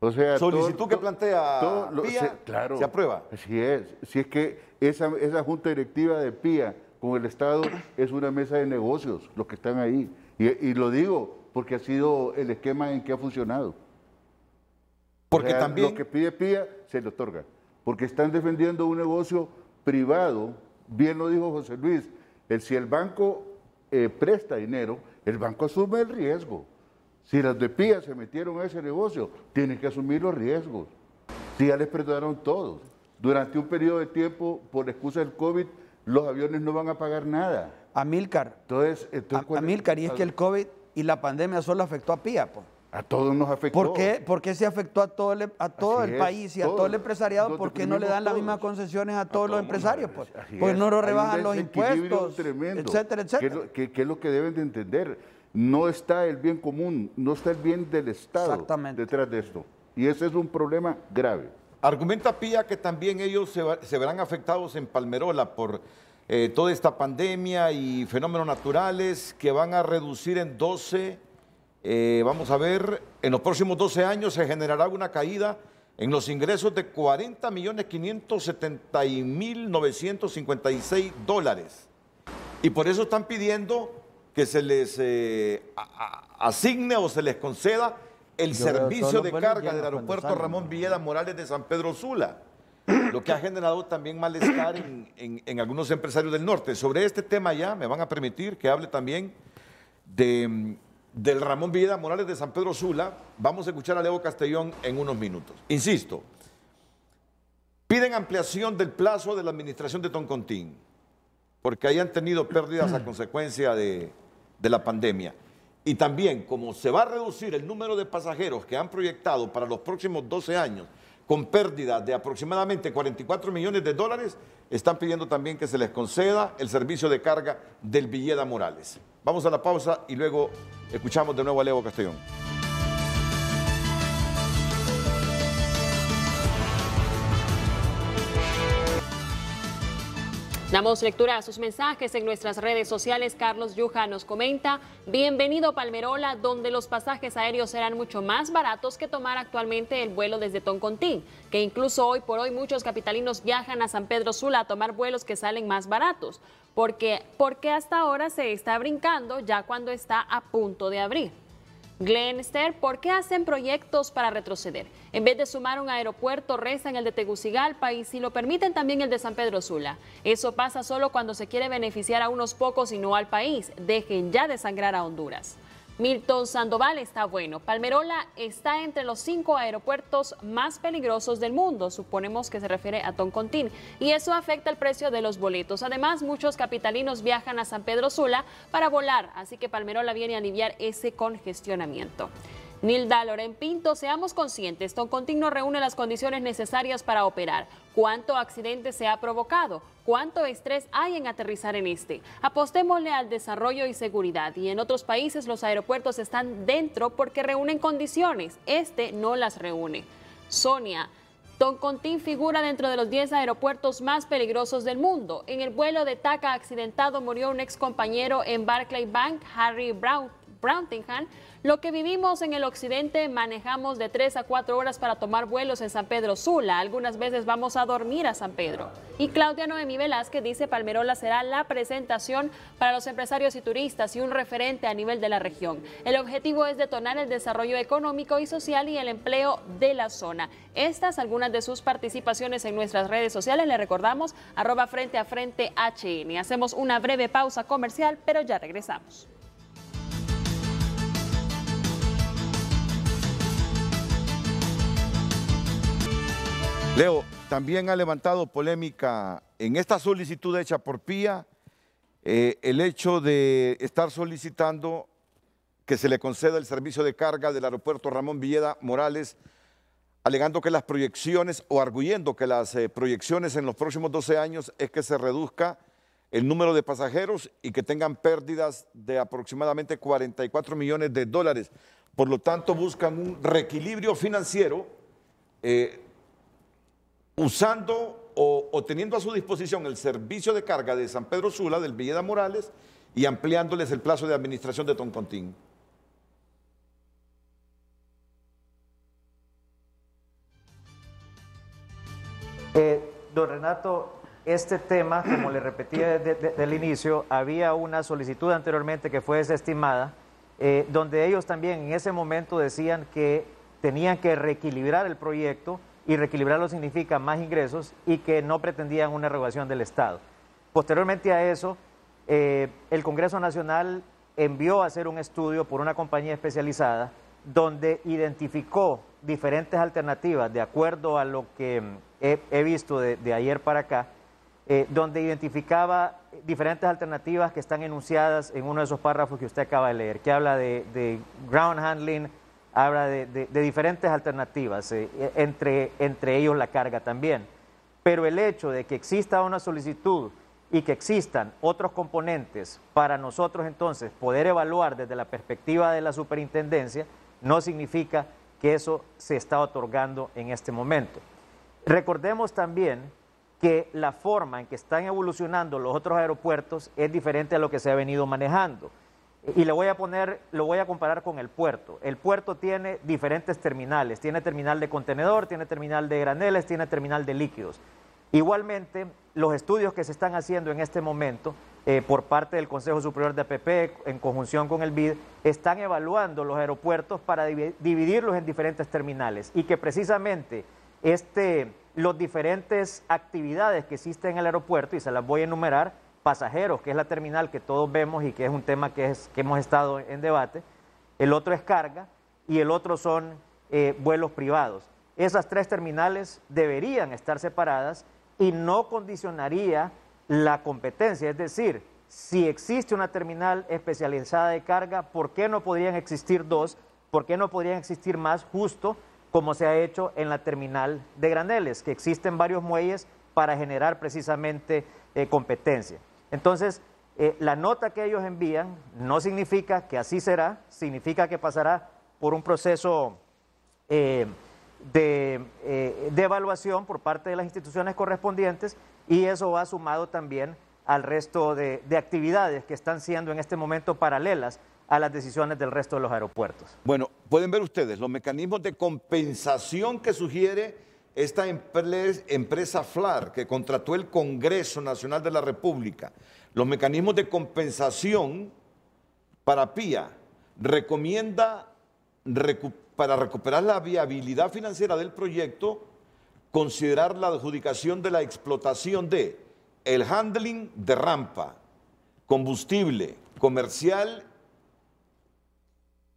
D: O sea,
A: solicitud que plantea PIA,
D: claro,
A: se aprueba.
D: Así es. Si es que esa junta directiva de PIA con el Estado es una mesa de negocios, los que están ahí. Y lo digo porque ha sido el esquema en que ha funcionado.
A: Porque también
D: lo que pide PIA se le otorga. Porque están defendiendo un negocio privado, bien lo dijo José Luis, si el banco presta dinero, el banco asume el riesgo. Si las de PIA se metieron a ese negocio, tienen que asumir los riesgos. Si ya les prestaron todos. Durante un periodo de tiempo, por excusa del COVID, los aviones no van a pagar nada.
H: Amílcar, Amílcar, y es que el COVID y la pandemia solo afectó a PIA, pues.
D: A todos nos afectó.
H: ¿Por qué se afectó a todo el país y a todo el empresariado? ¿Por qué no le dan las mismas concesiones a todos los empresarios? Pues no lo rebajan los impuestos, etcétera, etcétera.
D: ¿Qué es lo que deben de entender? No está el bien común, no está el bien del Estado detrás de esto. Y ese es un problema grave.
A: Argumenta Pía que también ellos se verán afectados en Palmerola por toda esta pandemia y fenómenos naturales que van a reducir en 12, vamos a ver, en los próximos 12 años se generará una caída en los ingresos de $40.570.956. Y por eso están pidiendo que se les asigne o se les conceda el servicio de carga del aeropuerto Ramón Villeda Morales de San Pedro Sula, lo que ha generado también malestar en algunos empresarios del norte. Sobre este tema ya me van a permitir que hable también del Ramón Villeda Morales de San Pedro Sula. Vamos a escuchar a Leo Castellón en unos minutos. Insisto, piden ampliación del plazo de la administración de Toncontín, porque hayan tenido pérdidas a consecuencia de la pandemia. Y también, como se va a reducir el número de pasajeros que han proyectado para los próximos 12 años, con pérdidas de aproximadamente $44 millones, están pidiendo también que se les conceda el servicio de carga del Villeda Morales. Vamos a la pausa y luego escuchamos de nuevo a Leo Castellón.
G: Damos lectura a sus mensajes en nuestras redes sociales. Carlos Yuja nos comenta: bienvenido Palmerola, donde los pasajes aéreos serán mucho más baratos que tomar actualmente el vuelo desde Toncontín, que incluso hoy por hoy muchos capitalinos viajan a San Pedro Sula a tomar vuelos que salen más baratos. Porque hasta ahora se está brincando ya cuando está a punto de abrir. Glenster, ¿por qué hacen proyectos para retroceder? En vez de sumar un aeropuerto, rezan el de Tegucigalpa y si lo permiten también el de San Pedro Sula. Eso pasa solo cuando se quiere beneficiar a unos pocos y no al país. Dejen ya de sangrar a Honduras. Milton Sandoval está bueno. Palmerola está entre los 5 aeropuertos más peligrosos del mundo. Suponemos que se refiere a Toncontín. Y eso afecta el precio de los boletos. Además, muchos capitalinos viajan a San Pedro Sula para volar. Así que Palmerola viene a aliviar ese congestionamiento. Nilda Loren Pinto, seamos conscientes, Toncontín no reúne las condiciones necesarias para operar. ¿Cuánto accidente se ha provocado? ¿Cuánto estrés hay en aterrizar en este? Apostémosle al desarrollo y seguridad. Y en otros países los aeropuertos están dentro porque reúnen condiciones. Este no las reúne. Sonia, Toncontín figura dentro de los 10 aeropuertos más peligrosos del mundo. En el vuelo de TACA accidentado murió un ex compañero en Barclay Bank, Harry Browntingham. Lo que vivimos en el occidente, manejamos de 3 a 4 horas para tomar vuelos en San Pedro Sula. Algunas veces vamos a dormir a San Pedro. Y Claudia Noemí Velázquez dice: Palmerola será la presentación para los empresarios y turistas y un referente a nivel de la región. El objetivo es detonar el desarrollo económico y social y el empleo de la zona. Estas algunas de sus participaciones en nuestras redes sociales. Le recordamos @FrenteAFrenteHN. Hacemos una breve pausa comercial, pero ya regresamos.
A: Leo, también ha levantado polémica en esta solicitud hecha por Pía el hecho de estar solicitando que se le conceda el servicio de carga del aeropuerto Ramón Villeda Morales, alegando que las proyecciones o arguyendo que las proyecciones en los próximos 12 años es que se reduzca el número de pasajeros y que tengan pérdidas de aproximadamente $44 millones. Por lo tanto, buscan un reequilibrio financiero usando o teniendo a su disposición el servicio de carga de San Pedro Sula, del Villeda Morales, y ampliándoles el plazo de administración de Toncontín.
E: Don Renato, este tema, como le repetía desde el inicio, había una solicitud anteriormente que fue desestimada, donde ellos también en ese momento decían que tenían que reequilibrar el proyecto, y reequilibrarlo significa más ingresos, y que no pretendían una regulación del Estado. Posteriormente a eso, el Congreso Nacional envió a hacer un estudio por una compañía especializada donde identificó diferentes alternativas, de acuerdo a lo que he visto de ayer para acá, donde identificaba diferentes alternativas que están enunciadas en uno de esos párrafos que usted acaba de leer, que habla de ground handling, habla de diferentes alternativas, entre ellos la carga también. Pero el hecho de que exista una solicitud y que existan otros componentes para nosotros entonces poder evaluar desde la perspectiva de la superintendencia, no significa que eso se está otorgando en este momento. Recordemos también que la forma en que están evolucionando los otros aeropuertos es diferente a lo que se ha venido manejando. Y lo voy a comparar con el puerto. El puerto tiene diferentes terminales, tiene terminal de contenedor, tiene terminal de graneles, tiene terminal de líquidos. Igualmente, los estudios que se están haciendo en este momento por parte del Consejo Superior de APP, en conjunción con el BID, están evaluando los aeropuertos para dividirlos en diferentes terminales y que precisamente los diferentes actividades que existen en el aeropuerto, y se las voy a enumerar: pasajeros, que es la terminal que todos vemos y que es un tema que hemos estado en debate; el otro es carga y el otro son vuelos privados. Esas tres terminales deberían estar separadas y no condicionaría la competencia, es decir, si existe una terminal especializada de carga, ¿por qué no podrían existir dos? ¿Por qué no podrían existir más, justo como se ha hecho en la terminal de graneles, que existen varios muelles para generar precisamente competencia? Entonces, la nota que ellos envían no significa que así será, significa que pasará por un proceso de evaluación por parte de las instituciones correspondientes, y eso va sumado también al resto de actividades que están siendo en este momento paralelas a las decisiones del resto de los aeropuertos.
A: Bueno, pueden ver ustedes los mecanismos de compensación que sugiere esta empresa FLAR, que contrató el Congreso Nacional de la República. Los mecanismos de compensación para PIA recomienda para recuperar la viabilidad financiera del proyecto, considerar la adjudicación de la explotación de el handling de rampa, combustible, comercial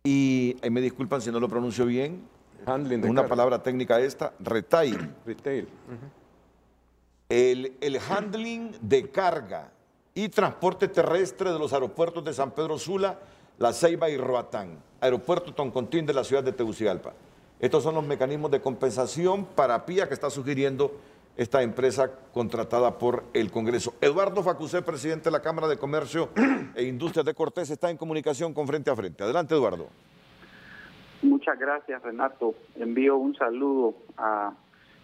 A: y, me disculpan si no lo pronuncio bien,
C: handling de
A: una
C: carga.
A: palabra técnica esta, retail.
C: Retail.
A: El handling de carga y transporte terrestre de los aeropuertos de San Pedro Sula, La Ceiba y Roatán, aeropuerto Toncontín de la ciudad de Tegucigalpa. Estos son los mecanismos de compensación para PIA que está sugiriendo esta empresa contratada por el Congreso. Eduardo Facusé, presidente de la Cámara de Comercio e Industrias de Cortés, está en comunicación con Frente a Frente. Adelante, Eduardo.
K: Muchas gracias, Renato. Envío un saludo a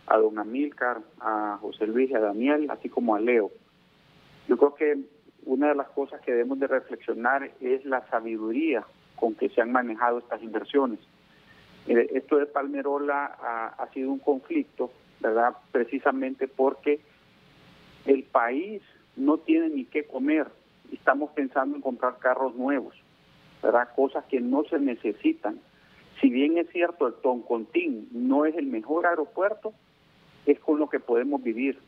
K: don Amílcar, a José Luis y a Daniel, así como a Leo. Yo creo que una de las cosas que debemos de reflexionar es la sabiduría con que se han manejado estas inversiones. Esto de Palmerola ha sido un conflicto, ¿verdad? Precisamente porque el país no tiene ni qué comer. Estamos pensando en comprar carros nuevos, ¿verdad? Cosas que no se necesitan. Si bien es cierto, el Toncontín no es el mejor aeropuerto, es con lo que podemos vivir.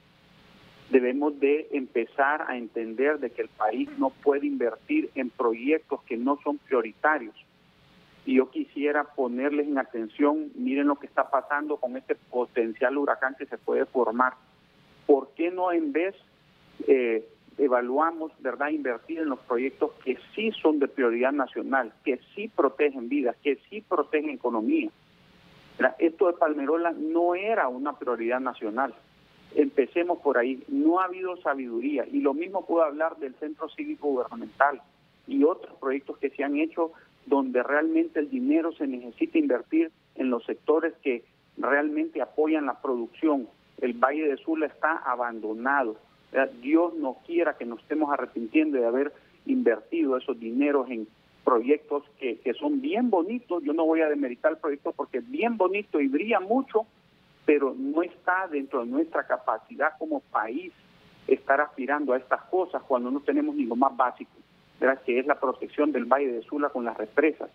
K: Debemos de empezar a entender de que el país no puede invertir en proyectos que no son prioritarios. Y yo quisiera ponerles en atención, miren lo que está pasando con este potencial huracán que se puede formar. ¿Por qué no en vez evaluamos, verdad, invertir en los proyectos que sí son de prioridad nacional, que sí protegen vidas, que sí protegen economía? Esto de Palmerola no era una prioridad nacional. Empecemos por ahí. No ha habido sabiduría, y lo mismo puedo hablar del Centro Cívico Gubernamental y otros proyectos que se han hecho donde realmente el dinero se necesita invertir en los sectores que realmente apoyan la producción. El Valle de Sula está abandonado. Dios no quiera que nos estemos arrepintiendo de haber invertido esos dineros en proyectos que son bien bonitos. Yo no voy a demeritar el proyecto porque es bien bonito y brilla mucho, pero no está dentro de nuestra capacidad como país estar aspirando a estas cosas cuando no tenemos ni lo más básico, ¿verdad? Que es la protección del Valle de Sula con las represas,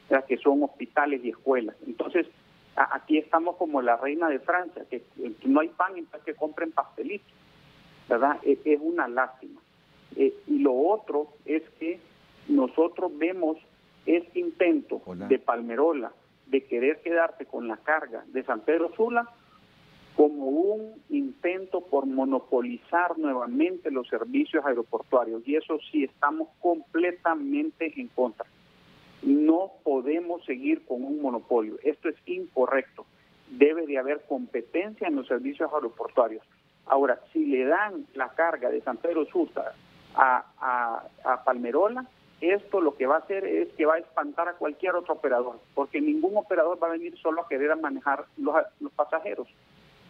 K: ¿verdad? Que son hospitales y escuelas. Entonces, aquí estamos como la reina de Francia, que no hay pan, entonces que compren pastelitos, ¿verdad? Es una lástima. Y lo otro es que nosotros vemos este intento de Palmerola de querer quedarse con la carga de San Pedro Sula como un intento por monopolizar nuevamente los servicios aeroportuarios, y eso sí estamos completamente en contra. No podemos seguir con un monopolio, esto es incorrecto. Debe de haber competencia en los servicios aeroportuarios. Ahora, si le dan la carga de San Pedro Sula a Palmerola, esto lo que va a hacer es que va a espantar a cualquier otro operador, porque ningún operador va a venir solo a querer manejar los pasajeros.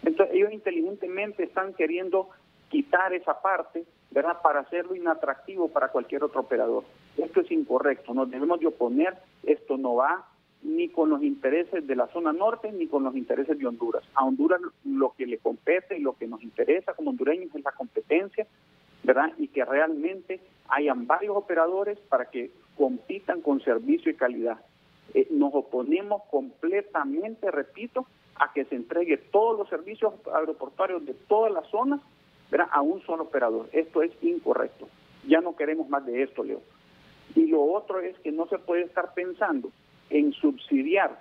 K: Entonces ellos inteligentemente están queriendo quitar esa parte, ¿verdad?, para hacerlo inatractivo para cualquier otro operador. Esto es incorrecto, nos debemos de oponer, esto no va ni con los intereses de la zona norte ni con los intereses de Honduras. A Honduras lo que le compete y lo que nos interesa como hondureños es la competencia, ¿verdad?, y que realmente hayan varios operadores para que compitan con servicio y calidad. Nos oponemos completamente, repito, a que se entregue todos los servicios aeroportuarios de toda la zona, ¿verdad?, a un solo operador. Esto es incorrecto. Ya no queremos más de esto, Leo. Y lo otro es que no se puede estar pensando en subsidiar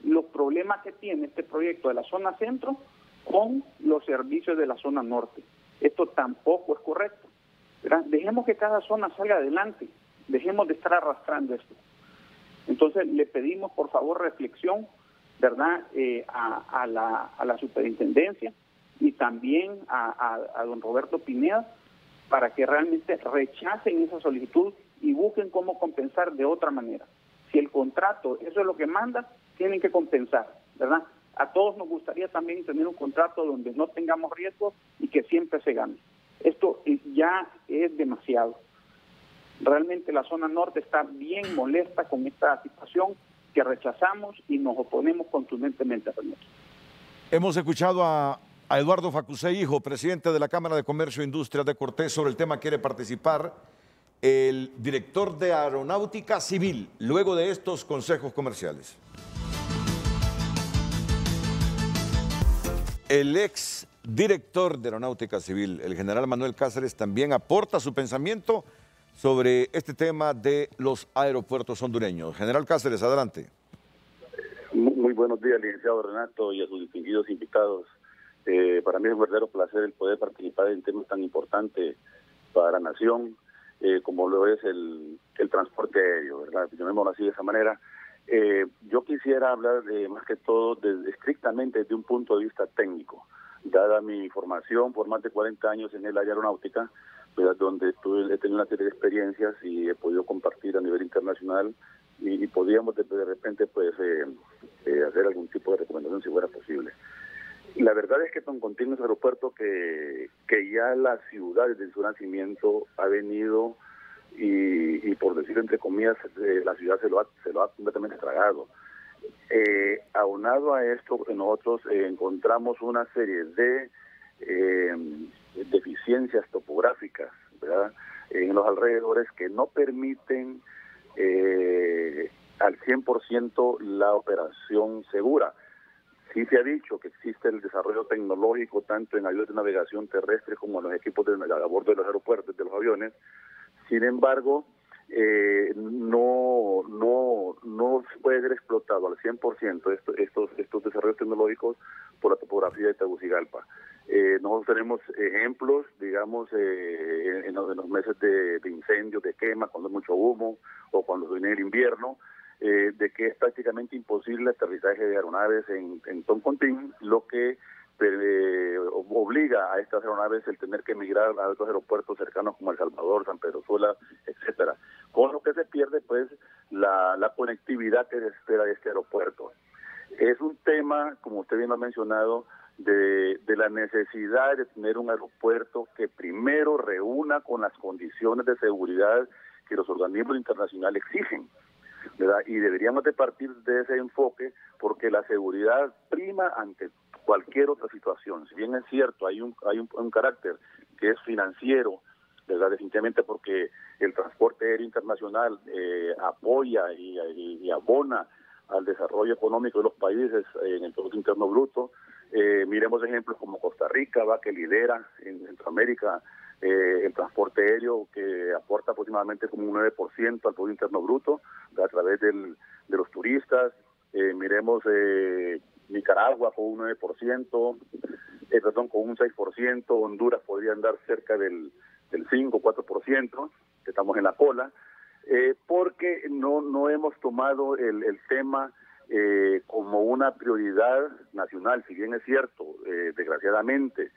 K: los problemas que tiene este proyecto de la zona centro con los servicios de la zona norte. Esto tampoco es correcto, ¿verdad? Dejemos que cada zona salga adelante, dejemos de estar arrastrando esto. Entonces le pedimos por favor reflexión, ¿verdad?, a la superintendencia y también a don Roberto Pineda para que realmente rechacen esa solicitud y busquen cómo compensar de otra manera. Si el contrato, eso es lo que manda, tienen que compensar, ¿verdad? A todos nos gustaría también tener un contrato donde no tengamos riesgos y que siempre se gane. Esto ya es demasiado. Realmente la zona norte está bien molesta con esta situación que rechazamos y nos oponemos contundentemente a ella.
A: Hemos escuchado a Eduardo Facusé Hijo, presidente de la Cámara de Comercio e Industria de Cortés. Sobre el tema quiere participar el director de Aeronáutica Civil, luego de estos consejos comerciales. El ex director de Aeronáutica Civil, el general Manuel Cáceres, también aporta su pensamiento sobre este tema de los aeropuertos hondureños. General Cáceres, adelante.
L: Muy buenos días, licenciado Renato, y a sus distinguidos invitados. Para mí es un verdadero placer el poder participar en temas tan importantes para la nación, como lo es el transporte aéreo, ¿verdad? Llamémoslo así de esa manera. Yo quisiera hablar más que todo estrictamente desde un punto de vista técnico, dada mi formación por más de 40 años en el área aeronáutica, ¿verdad?, donde he tenido una serie de experiencias y he podido compartir a nivel internacional y podíamos de repente pues hacer algún tipo de recomendación si fuera posible. La verdad es que Toncontín es un aeropuerto que ya la ciudad desde su nacimiento ha venido y por decirlo entre comillas, la ciudad se lo ha completamente tragado. Aunado a esto, nosotros encontramos una serie de deficiencias topográficas, ¿verdad?, en los alrededores que no permiten al 100% la operación segura. Sí se ha dicho que existe el desarrollo tecnológico tanto en aviones de navegación terrestre como en los equipos a bordo de los aeropuertos, de los aviones. Sin embargo, no se puede ser explotado al 100% estos desarrollos tecnológicos por la topografía de Tegucigalpa. Nosotros tenemos ejemplos, digamos, en los meses de incendios, de quema, cuando hay mucho humo o cuando viene el invierno, de que es prácticamente imposible el aterrizaje de aeronaves en Toncontín, lo que obliga a estas aeronaves el tener que emigrar a otros aeropuertos cercanos como El Salvador, San Pedro Sula, etcétera. Con lo que se pierde pues la conectividad que se espera de este aeropuerto. Es un tema, como usted bien lo ha mencionado, de la necesidad de tener un aeropuerto que primero reúna con las condiciones de seguridad que los organismos internacionales exigen, ¿verdad? Y deberíamos de partir de ese enfoque porque la seguridad prima ante cualquier otra situación. Si bien es cierto, hay un carácter que es financiero, ¿verdad?, definitivamente porque el transporte aéreo internacional apoya y abona al desarrollo económico de los países en el Producto Interno Bruto. Miremos ejemplos como Costa Rica, que lidera en Centroamérica el transporte aéreo, que aporta aproximadamente como un 9% al Producto Interno Bruto a través de los turistas. Miremos Nicaragua con un 9%, con un 6%, Honduras podría andar cerca del 5 o 4%, que estamos en la cola, porque no hemos tomado el tema como una prioridad nacional. Si bien es cierto, desgraciadamente,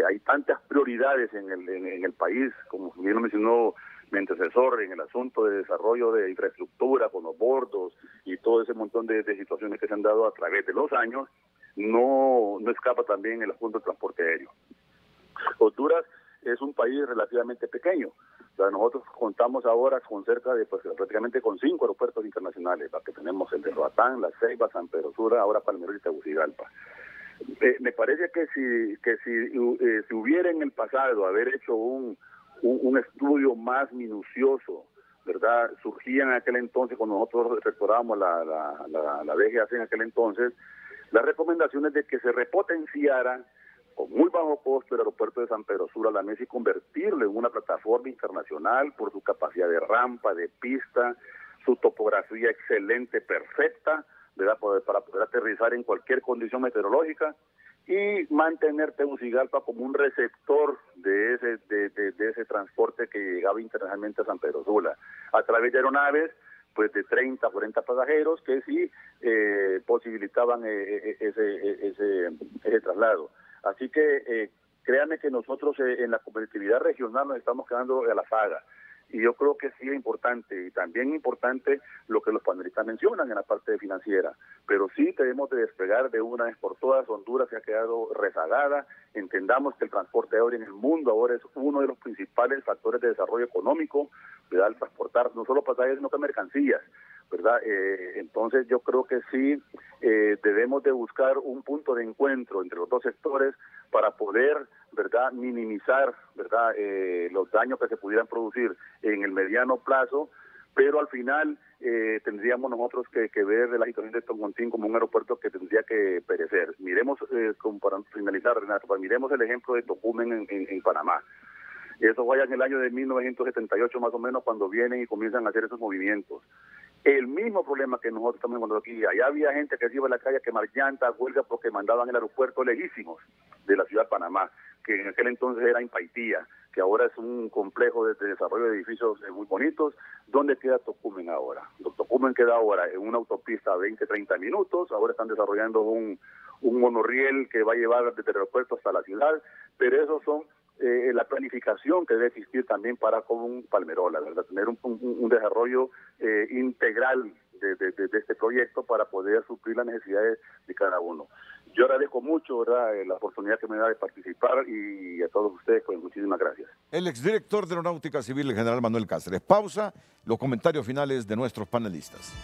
L: hay tantas prioridades en el país, como bien lo mencionó mi antecesor, en el asunto de desarrollo de infraestructura con los bordos y todo ese montón de situaciones que se han dado a través de los años. No escapa también el asunto del transporte aéreo. Honduras es un país relativamente pequeño. O sea, nosotros contamos ahora con cerca de, prácticamente con 5 aeropuertos internacionales, que tenemos el de Roatán, La Ceiba, San Pedro Sula, ahora Palmerola y Tegucigalpa. Me parece que si hubiera en el pasado haber hecho un estudio más minucioso, ¿verdad? Surgían en aquel entonces, cuando nosotros rectorábamos la DGAC en aquel entonces, las recomendaciones de que se repotenciara con muy bajo costo el aeropuerto de San Pedro Sula, la mesa, y convertirlo en una plataforma internacional por su capacidad de rampa, de pista, su topografía excelente, perfecta, ¿verdad? Para poder aterrizar en cualquier condición meteorológica, y mantener Tegucigalpa como un receptor de ese transporte que llegaba internacionalmente a San Pedro Sula, a través de aeronaves pues de 30 a 40 pasajeros que sí posibilitaban ese traslado. Así que créanme que nosotros en la competitividad regional nos estamos quedando a la saga. Y yo creo que sí es importante, y también importante lo que los panelistas mencionan en la parte financiera, pero sí tenemos de despegar de una vez por todas. Honduras se ha quedado rezagada. Entendamos que el transporte aéreo en el mundo ahora es uno de los principales factores de desarrollo económico, ¿verdad? Al transportar no solo pasajeros, sino que mercancías, ¿verdad? Entonces yo creo que sí debemos de buscar un punto de encuentro entre los dos sectores para poder, ¿verdad?, minimizar, ¿verdad?, los daños que se pudieran producir en el mediano plazo, pero al final tendríamos nosotros que ver la situación de Toncontín como un aeropuerto que tendría que perecer. Miremos, como para finalizar, Renato, miremos el ejemplo de Tocumen en Panamá. Eso vaya en el año de 1978 más o menos, cuando vienen y comienzan a hacer esos movimientos. El mismo problema que nosotros estamos encontrando aquí. Allá había gente que se iba a la calle a quemar llantas, huelga, porque mandaban el aeropuerto lejísimos de la ciudad de Panamá, que en aquel entonces era en Paitía, que ahora es un complejo de desarrollo de edificios muy bonitos. ¿Dónde queda Tocumen ahora? Tocumen queda ahora en una autopista a 20, 30 minutos. Ahora están desarrollando un monorriel que va a llevar desde el aeropuerto hasta la ciudad, pero esos son la planificación que debe existir también para con Palmerola, ¿verdad? Tener un desarrollo integral de este proyecto para poder suplir las necesidades de cada uno. Yo agradezco mucho, ¿verdad?, la oportunidad que me da de participar, y a todos ustedes, pues muchísimas gracias.
A: El exdirector de Aeronáutica Civil, el general Manuel Cáceres. Pausa, los comentarios finales de nuestros panelistas.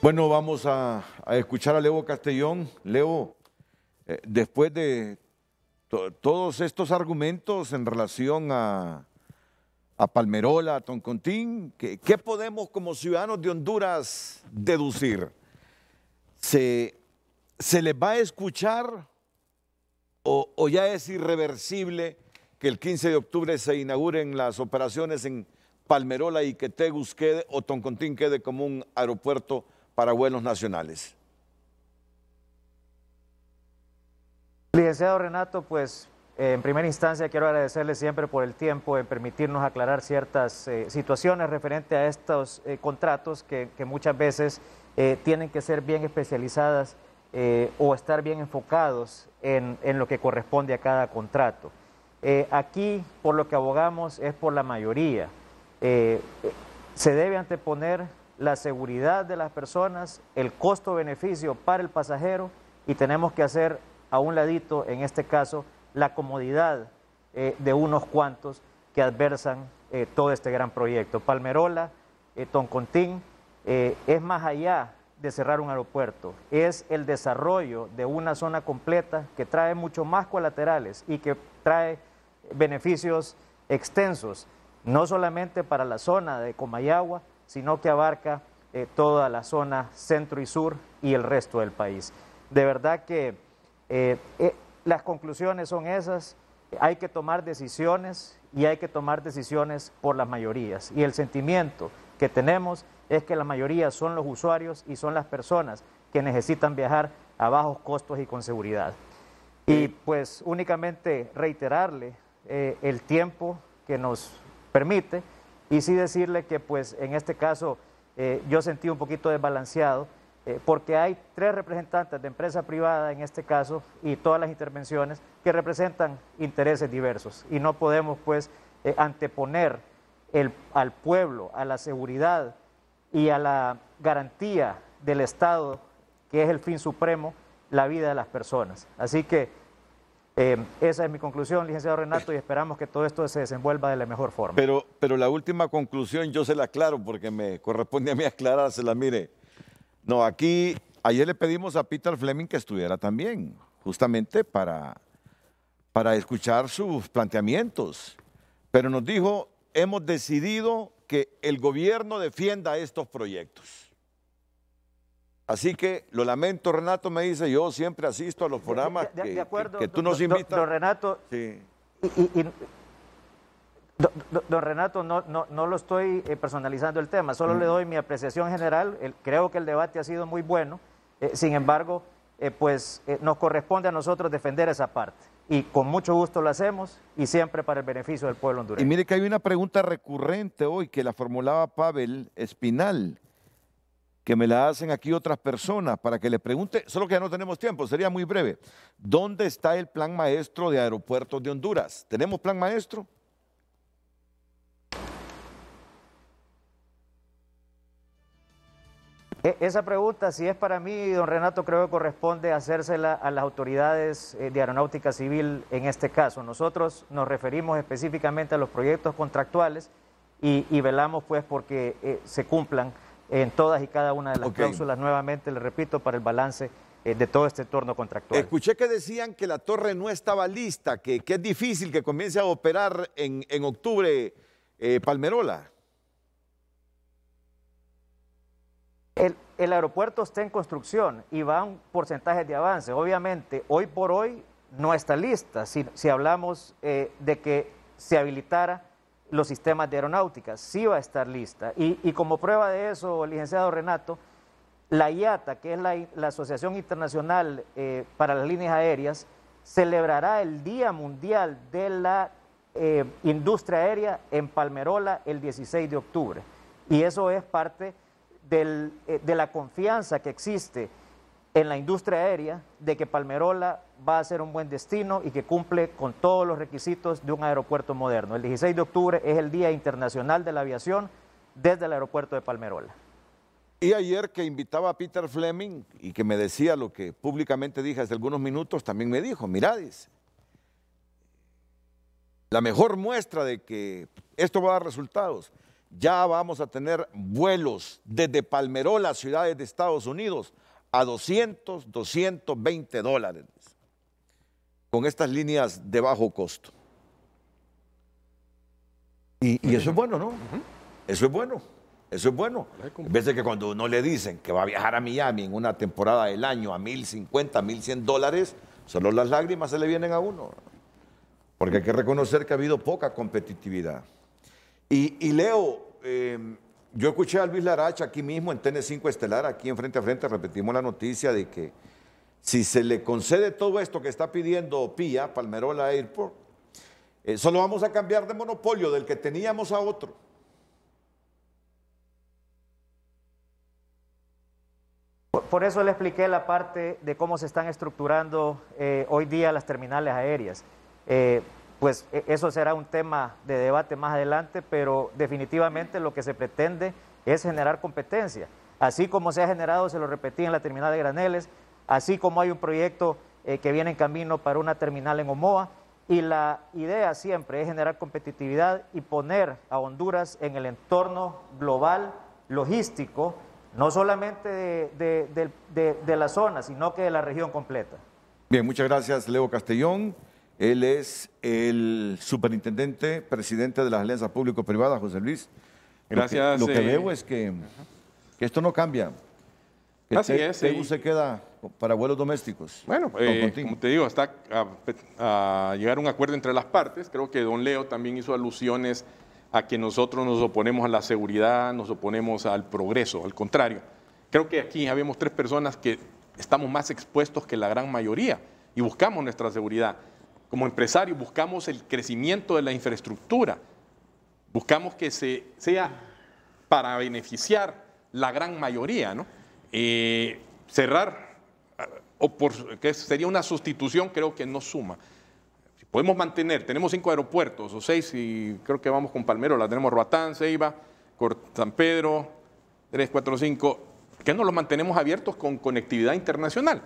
A: Bueno, vamos a escuchar a Leo Castellón. Leo, después de todos estos argumentos en relación a Palmerola, a Toncontín, ¿qué podemos como ciudadanos de Honduras deducir? ¿Se les va a escuchar o ya es irreversible que el 15 de octubre se inauguren las operaciones en Palmerola y que Tegus quede o Toncontín quede como un aeropuerto para vuelos nacionales?
E: Licenciado Renato, pues en primera instancia quiero agradecerle siempre por el tiempo en permitirnos aclarar ciertas situaciones referentes a estos contratos que muchas veces tienen que ser bien especializadas o estar bien enfocados en lo que corresponde a cada contrato. Aquí, por lo que abogamos, es por la mayoría. Se debe anteponer la seguridad de las personas, el costo-beneficio para el pasajero, y tenemos que hacer a un ladito, en este caso, la comodidad de unos cuantos que adversan todo este gran proyecto. Palmerola, Toncontín, es más allá de cerrar un aeropuerto, es el desarrollo de una zona completa que trae mucho más colaterales y que trae beneficios extensos, no solamente para la zona de Comayagua, sino que abarca toda la zona centro y sur y el resto del país. De verdad que las conclusiones son esas. Hay que tomar decisiones y hay que tomar decisiones por las mayorías. Y el sentimiento que tenemos es que la mayoría son los usuarios y son las personas que necesitan viajar a bajos costos y con seguridad. Y pues únicamente reiterarle el tiempo que nos permite, y sí decirle que pues en este caso yo sentí un poquito desbalanceado porque hay 3 representantes de empresa privada en este caso y todas las intervenciones que representan intereses diversos y no podemos pues anteponer al pueblo, a la seguridad y a la garantía del Estado, que es el fin supremo, la vida de las personas. Así que esa es mi conclusión, licenciado Renato, y esperamos que todo esto se desenvuelva de la mejor forma.
A: Pero la última conclusión yo se la aclaro porque me corresponde a mí aclarársela. Mire, no, aquí, ayer le pedimos a Peter Fleming que estuviera también, justamente para escuchar sus planteamientos. Pero nos dijo, hemos decidido que el gobierno defienda estos proyectos. Así que lo lamento, Renato, me dice, yo siempre asisto a los programas
E: de acuerdo,
A: que tú nos invitas.
E: Don Renato,
A: sí.
E: Don Renato, no lo estoy personalizando el tema, solo le doy mi apreciación general. Creo que el debate ha sido muy bueno, sin embargo, nos corresponde a nosotros defender esa parte. Y con mucho gusto lo hacemos y siempre para el beneficio del pueblo hondureño.
A: Y mire que hay una pregunta recurrente hoy que la formulaba Pavel Espinal, que me la hacen aquí otras personas para que le pregunte, solo que ya no tenemos tiempo, sería muy breve. ¿Dónde está el plan maestro de Aeropuertos de Honduras? ¿Tenemos plan maestro?
E: Esa pregunta, si es para mí, don Renato, creo que corresponde hacérsela a las autoridades de aeronáutica civil en este caso. Nosotros nos referimos específicamente a los proyectos contractuales y velamos pues porque se cumplan en todas y cada una de las cláusulas, nuevamente le repito, para el balance de todo este entorno contractual.
A: Escuché que decían que la torre no estaba lista, que es difícil que comience a operar en octubre Palmerola.
E: El aeropuerto está en construcción y van porcentajes de avance. Obviamente, hoy por hoy no está lista. Si hablamos de que se habilitara los sistemas de aeronáutica, sí va a estar lista. Y como prueba de eso, licenciado Renato, la IATA, que es la Asociación Internacional para las Líneas Aéreas, celebrará el Día Mundial de la Industria Aérea en Palmerola el 16 de octubre. Y eso es parte de la confianza que existe en la industria aérea de que Palmerola va a ser un buen destino y que cumple con todos los requisitos de un aeropuerto moderno. El 16 de octubre es el Día Internacional de la Aviación desde el aeropuerto de Palmerola.
A: Y ayer que invitaba a Peter Fleming y que me decía lo que públicamente dije hace algunos minutos, también me dijo, mira, dice, la mejor muestra de que esto va a dar resultados, ya vamos a tener vuelos desde Palmerola a ciudades de Estados Unidos a $200, $220 con estas líneas de bajo costo. Y eso es bueno, ¿no? Eso es bueno, eso es bueno. En vez de que cuando uno le dicen que va a viajar a Miami en una temporada del año a $1,050, $1,100, solo las lágrimas se le vienen a uno. Porque hay que reconocer que ha habido poca competitividad. Y Leo, yo escuché a Luis Laracha aquí mismo en TN5 Estelar, aquí en Frente a Frente, repetimos la noticia de que si se le concede todo esto que está pidiendo PIA, Palmerola Airport, solo vamos a cambiar de monopolio del que teníamos a otro.
E: Por eso le expliqué la parte de cómo se están estructurando hoy día las terminales aéreas. Pues eso será un tema de debate más adelante, pero definitivamente lo que se pretende es generar competencia. Así como se ha generado, se lo repetí, en la terminal de Graneles, así como hay un proyecto que viene en camino para una terminal en Omoa, y la idea siempre es generar competitividad y poner a Honduras en el entorno global, logístico, no solamente de la zona, sino que de la región completa.
A: Bien, muchas gracias, Leo Castellón. Él es el superintendente, presidente de las alianzas público-privadas, José Luis.
C: Gracias.
A: Lo que veo es que esto no cambia. Que
C: Así es.
A: TEU se queda para vuelos domésticos.
C: Bueno, como te digo, está a llegar a un acuerdo entre las partes. Creo que don Leo también hizo alusiones a que nosotros nos oponemos a la seguridad, nos oponemos al progreso. Al contrario, creo que aquí habemos 3 personas que estamos más expuestos que la gran mayoría y buscamos nuestra seguridad. Como empresarios buscamos el crecimiento de la infraestructura, buscamos que sea para beneficiar la gran mayoría, ¿no? cerrar, que sería una sustitución, creo que no suma. Si podemos mantener, tenemos 5 aeropuertos, o 6, y creo que vamos con Palmerola, tenemos Roatán, Ceiba, San Pedro, 3, 4, 5, que no los mantenemos abiertos con conectividad internacional.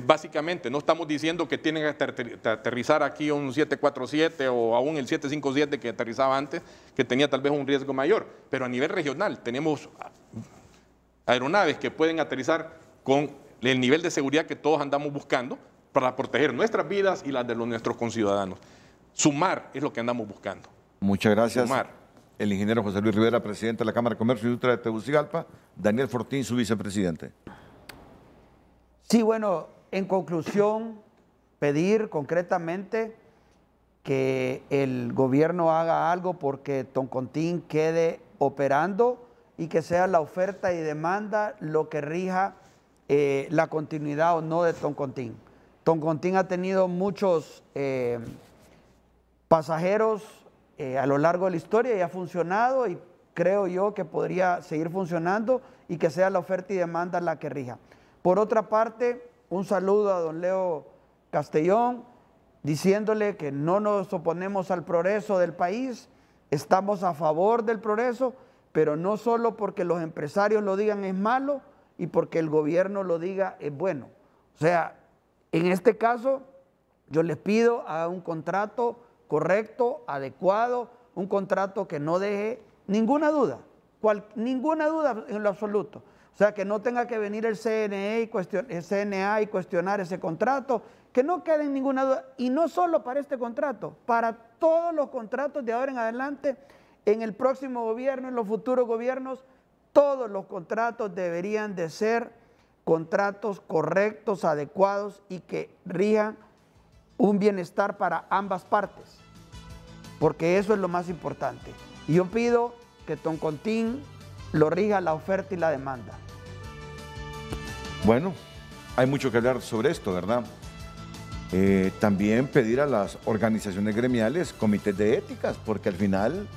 C: Básicamente, no estamos diciendo que tienen que aterrizar aquí un 747 o aún el 757 que aterrizaba antes, que tenía tal vez un riesgo mayor, pero a nivel regional tenemos aeronaves que pueden aterrizar con el nivel de seguridad que todos andamos buscando para proteger nuestras vidas y las de nuestros conciudadanos. Sumar es lo que andamos buscando.
A: Muchas gracias.
C: Sumar.
A: El ingeniero José Luis Rivera, presidente de la Cámara de Comercio y Industria de Tegucigalpa. Daniel Fortín, su vicepresidente.
H: Sí, bueno, en conclusión, pedir concretamente que el gobierno haga algo porque Toncontín quede operando y que sea la oferta y demanda lo que rija la continuidad o no de Toncontín. Toncontín ha tenido muchos pasajeros a lo largo de la historia y ha funcionado, y creo yo que podría seguir funcionando y que sea la oferta y demanda la que rija. Por otra parte, un saludo a don Leo Castellón, diciéndole que no nos oponemos al progreso del país, estamos a favor del progreso, pero no solo porque los empresarios lo digan es malo y porque el gobierno lo diga es bueno. O sea, en este caso, yo les pido a un contrato correcto, adecuado, un contrato que no deje ninguna duda, ninguna duda en lo absoluto. O sea, que no tenga que venir el CNA y cuestionar ese contrato, que no quede ninguna duda. Y no solo para este contrato, para todos los contratos de ahora en adelante, en el próximo gobierno, en los futuros gobiernos, todos los contratos deberían de ser contratos correctos, adecuados y que rijan un bienestar para ambas partes, porque eso es lo más importante. Y yo pido que Toncontín lo rija la oferta y la demanda.
A: Bueno, hay mucho que hablar sobre esto, ¿verdad? También pedir a las organizaciones gremiales comités de éticas, porque al final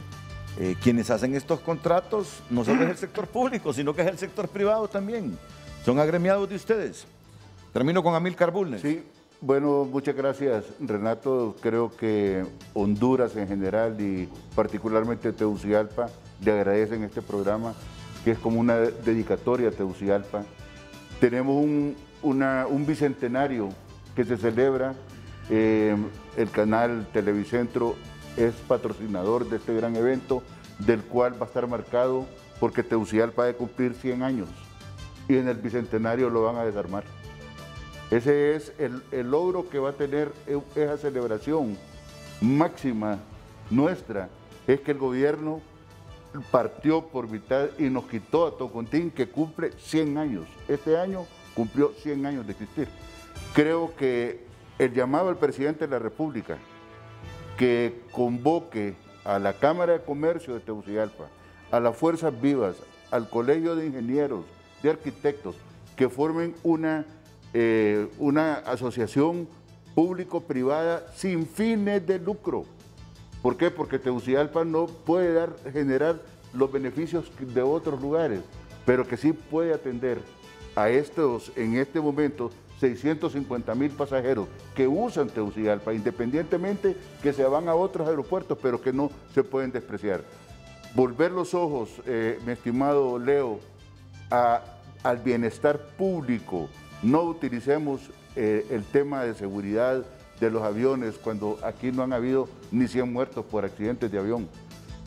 A: quienes hacen estos contratos no solo es el sector público, sino que es el sector privado también. Son agremiados de ustedes. Termino con Amílcar Bulnes.
D: Sí, bueno, muchas gracias, Renato. Creo que Honduras en general y particularmente Tegucigalpa le agradecen este programa, que es como una dedicatoria a Tegucigalpa. Tenemos un bicentenario que se celebra. El canal Televicentro es patrocinador de este gran evento, del cual va a estar marcado porque Tegucigalpa ha de cumplir 100 años y en el bicentenario lo van a desarmar. Ese es el logro que va a tener esa celebración máxima nuestra, es que el gobierno partió por mitad y nos quitó a Toncontín, que cumple 100 años. Este año cumplió 100 años de existir. Creo que el llamado al presidente de la República que convoque a la Cámara de Comercio de Tegucigalpa, a las Fuerzas Vivas, al Colegio de Ingenieros, de Arquitectos, que formen una asociación público-privada sin fines de lucro. ¿Por qué? Porque Tegucigalpa no puede generar los beneficios de otros lugares, pero que sí puede atender a estos, en este momento, 650,000 pasajeros que usan Tegucigalpa, independientemente que se van a otros aeropuertos, pero que no se pueden despreciar. Volver los ojos, mi estimado Leo, al bienestar público. No utilicemos el tema de seguridad de los aviones cuando aquí no han habido ni 100 muertos por accidentes de avión.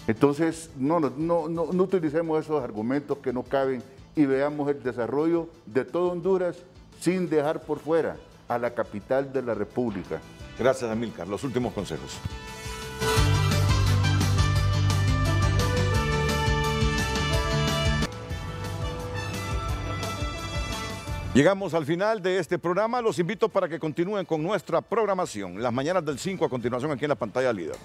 D: Entonces, no utilicemos esos argumentos que no caben y veamos el desarrollo de todo Honduras sin dejar por fuera a la capital de la República.
A: Gracias, Amílcar. Los últimos consejos. Llegamos al final de este programa. Los invito para que continúen con nuestra programación. Las mañanas del 5 a continuación aquí en la pantalla líder.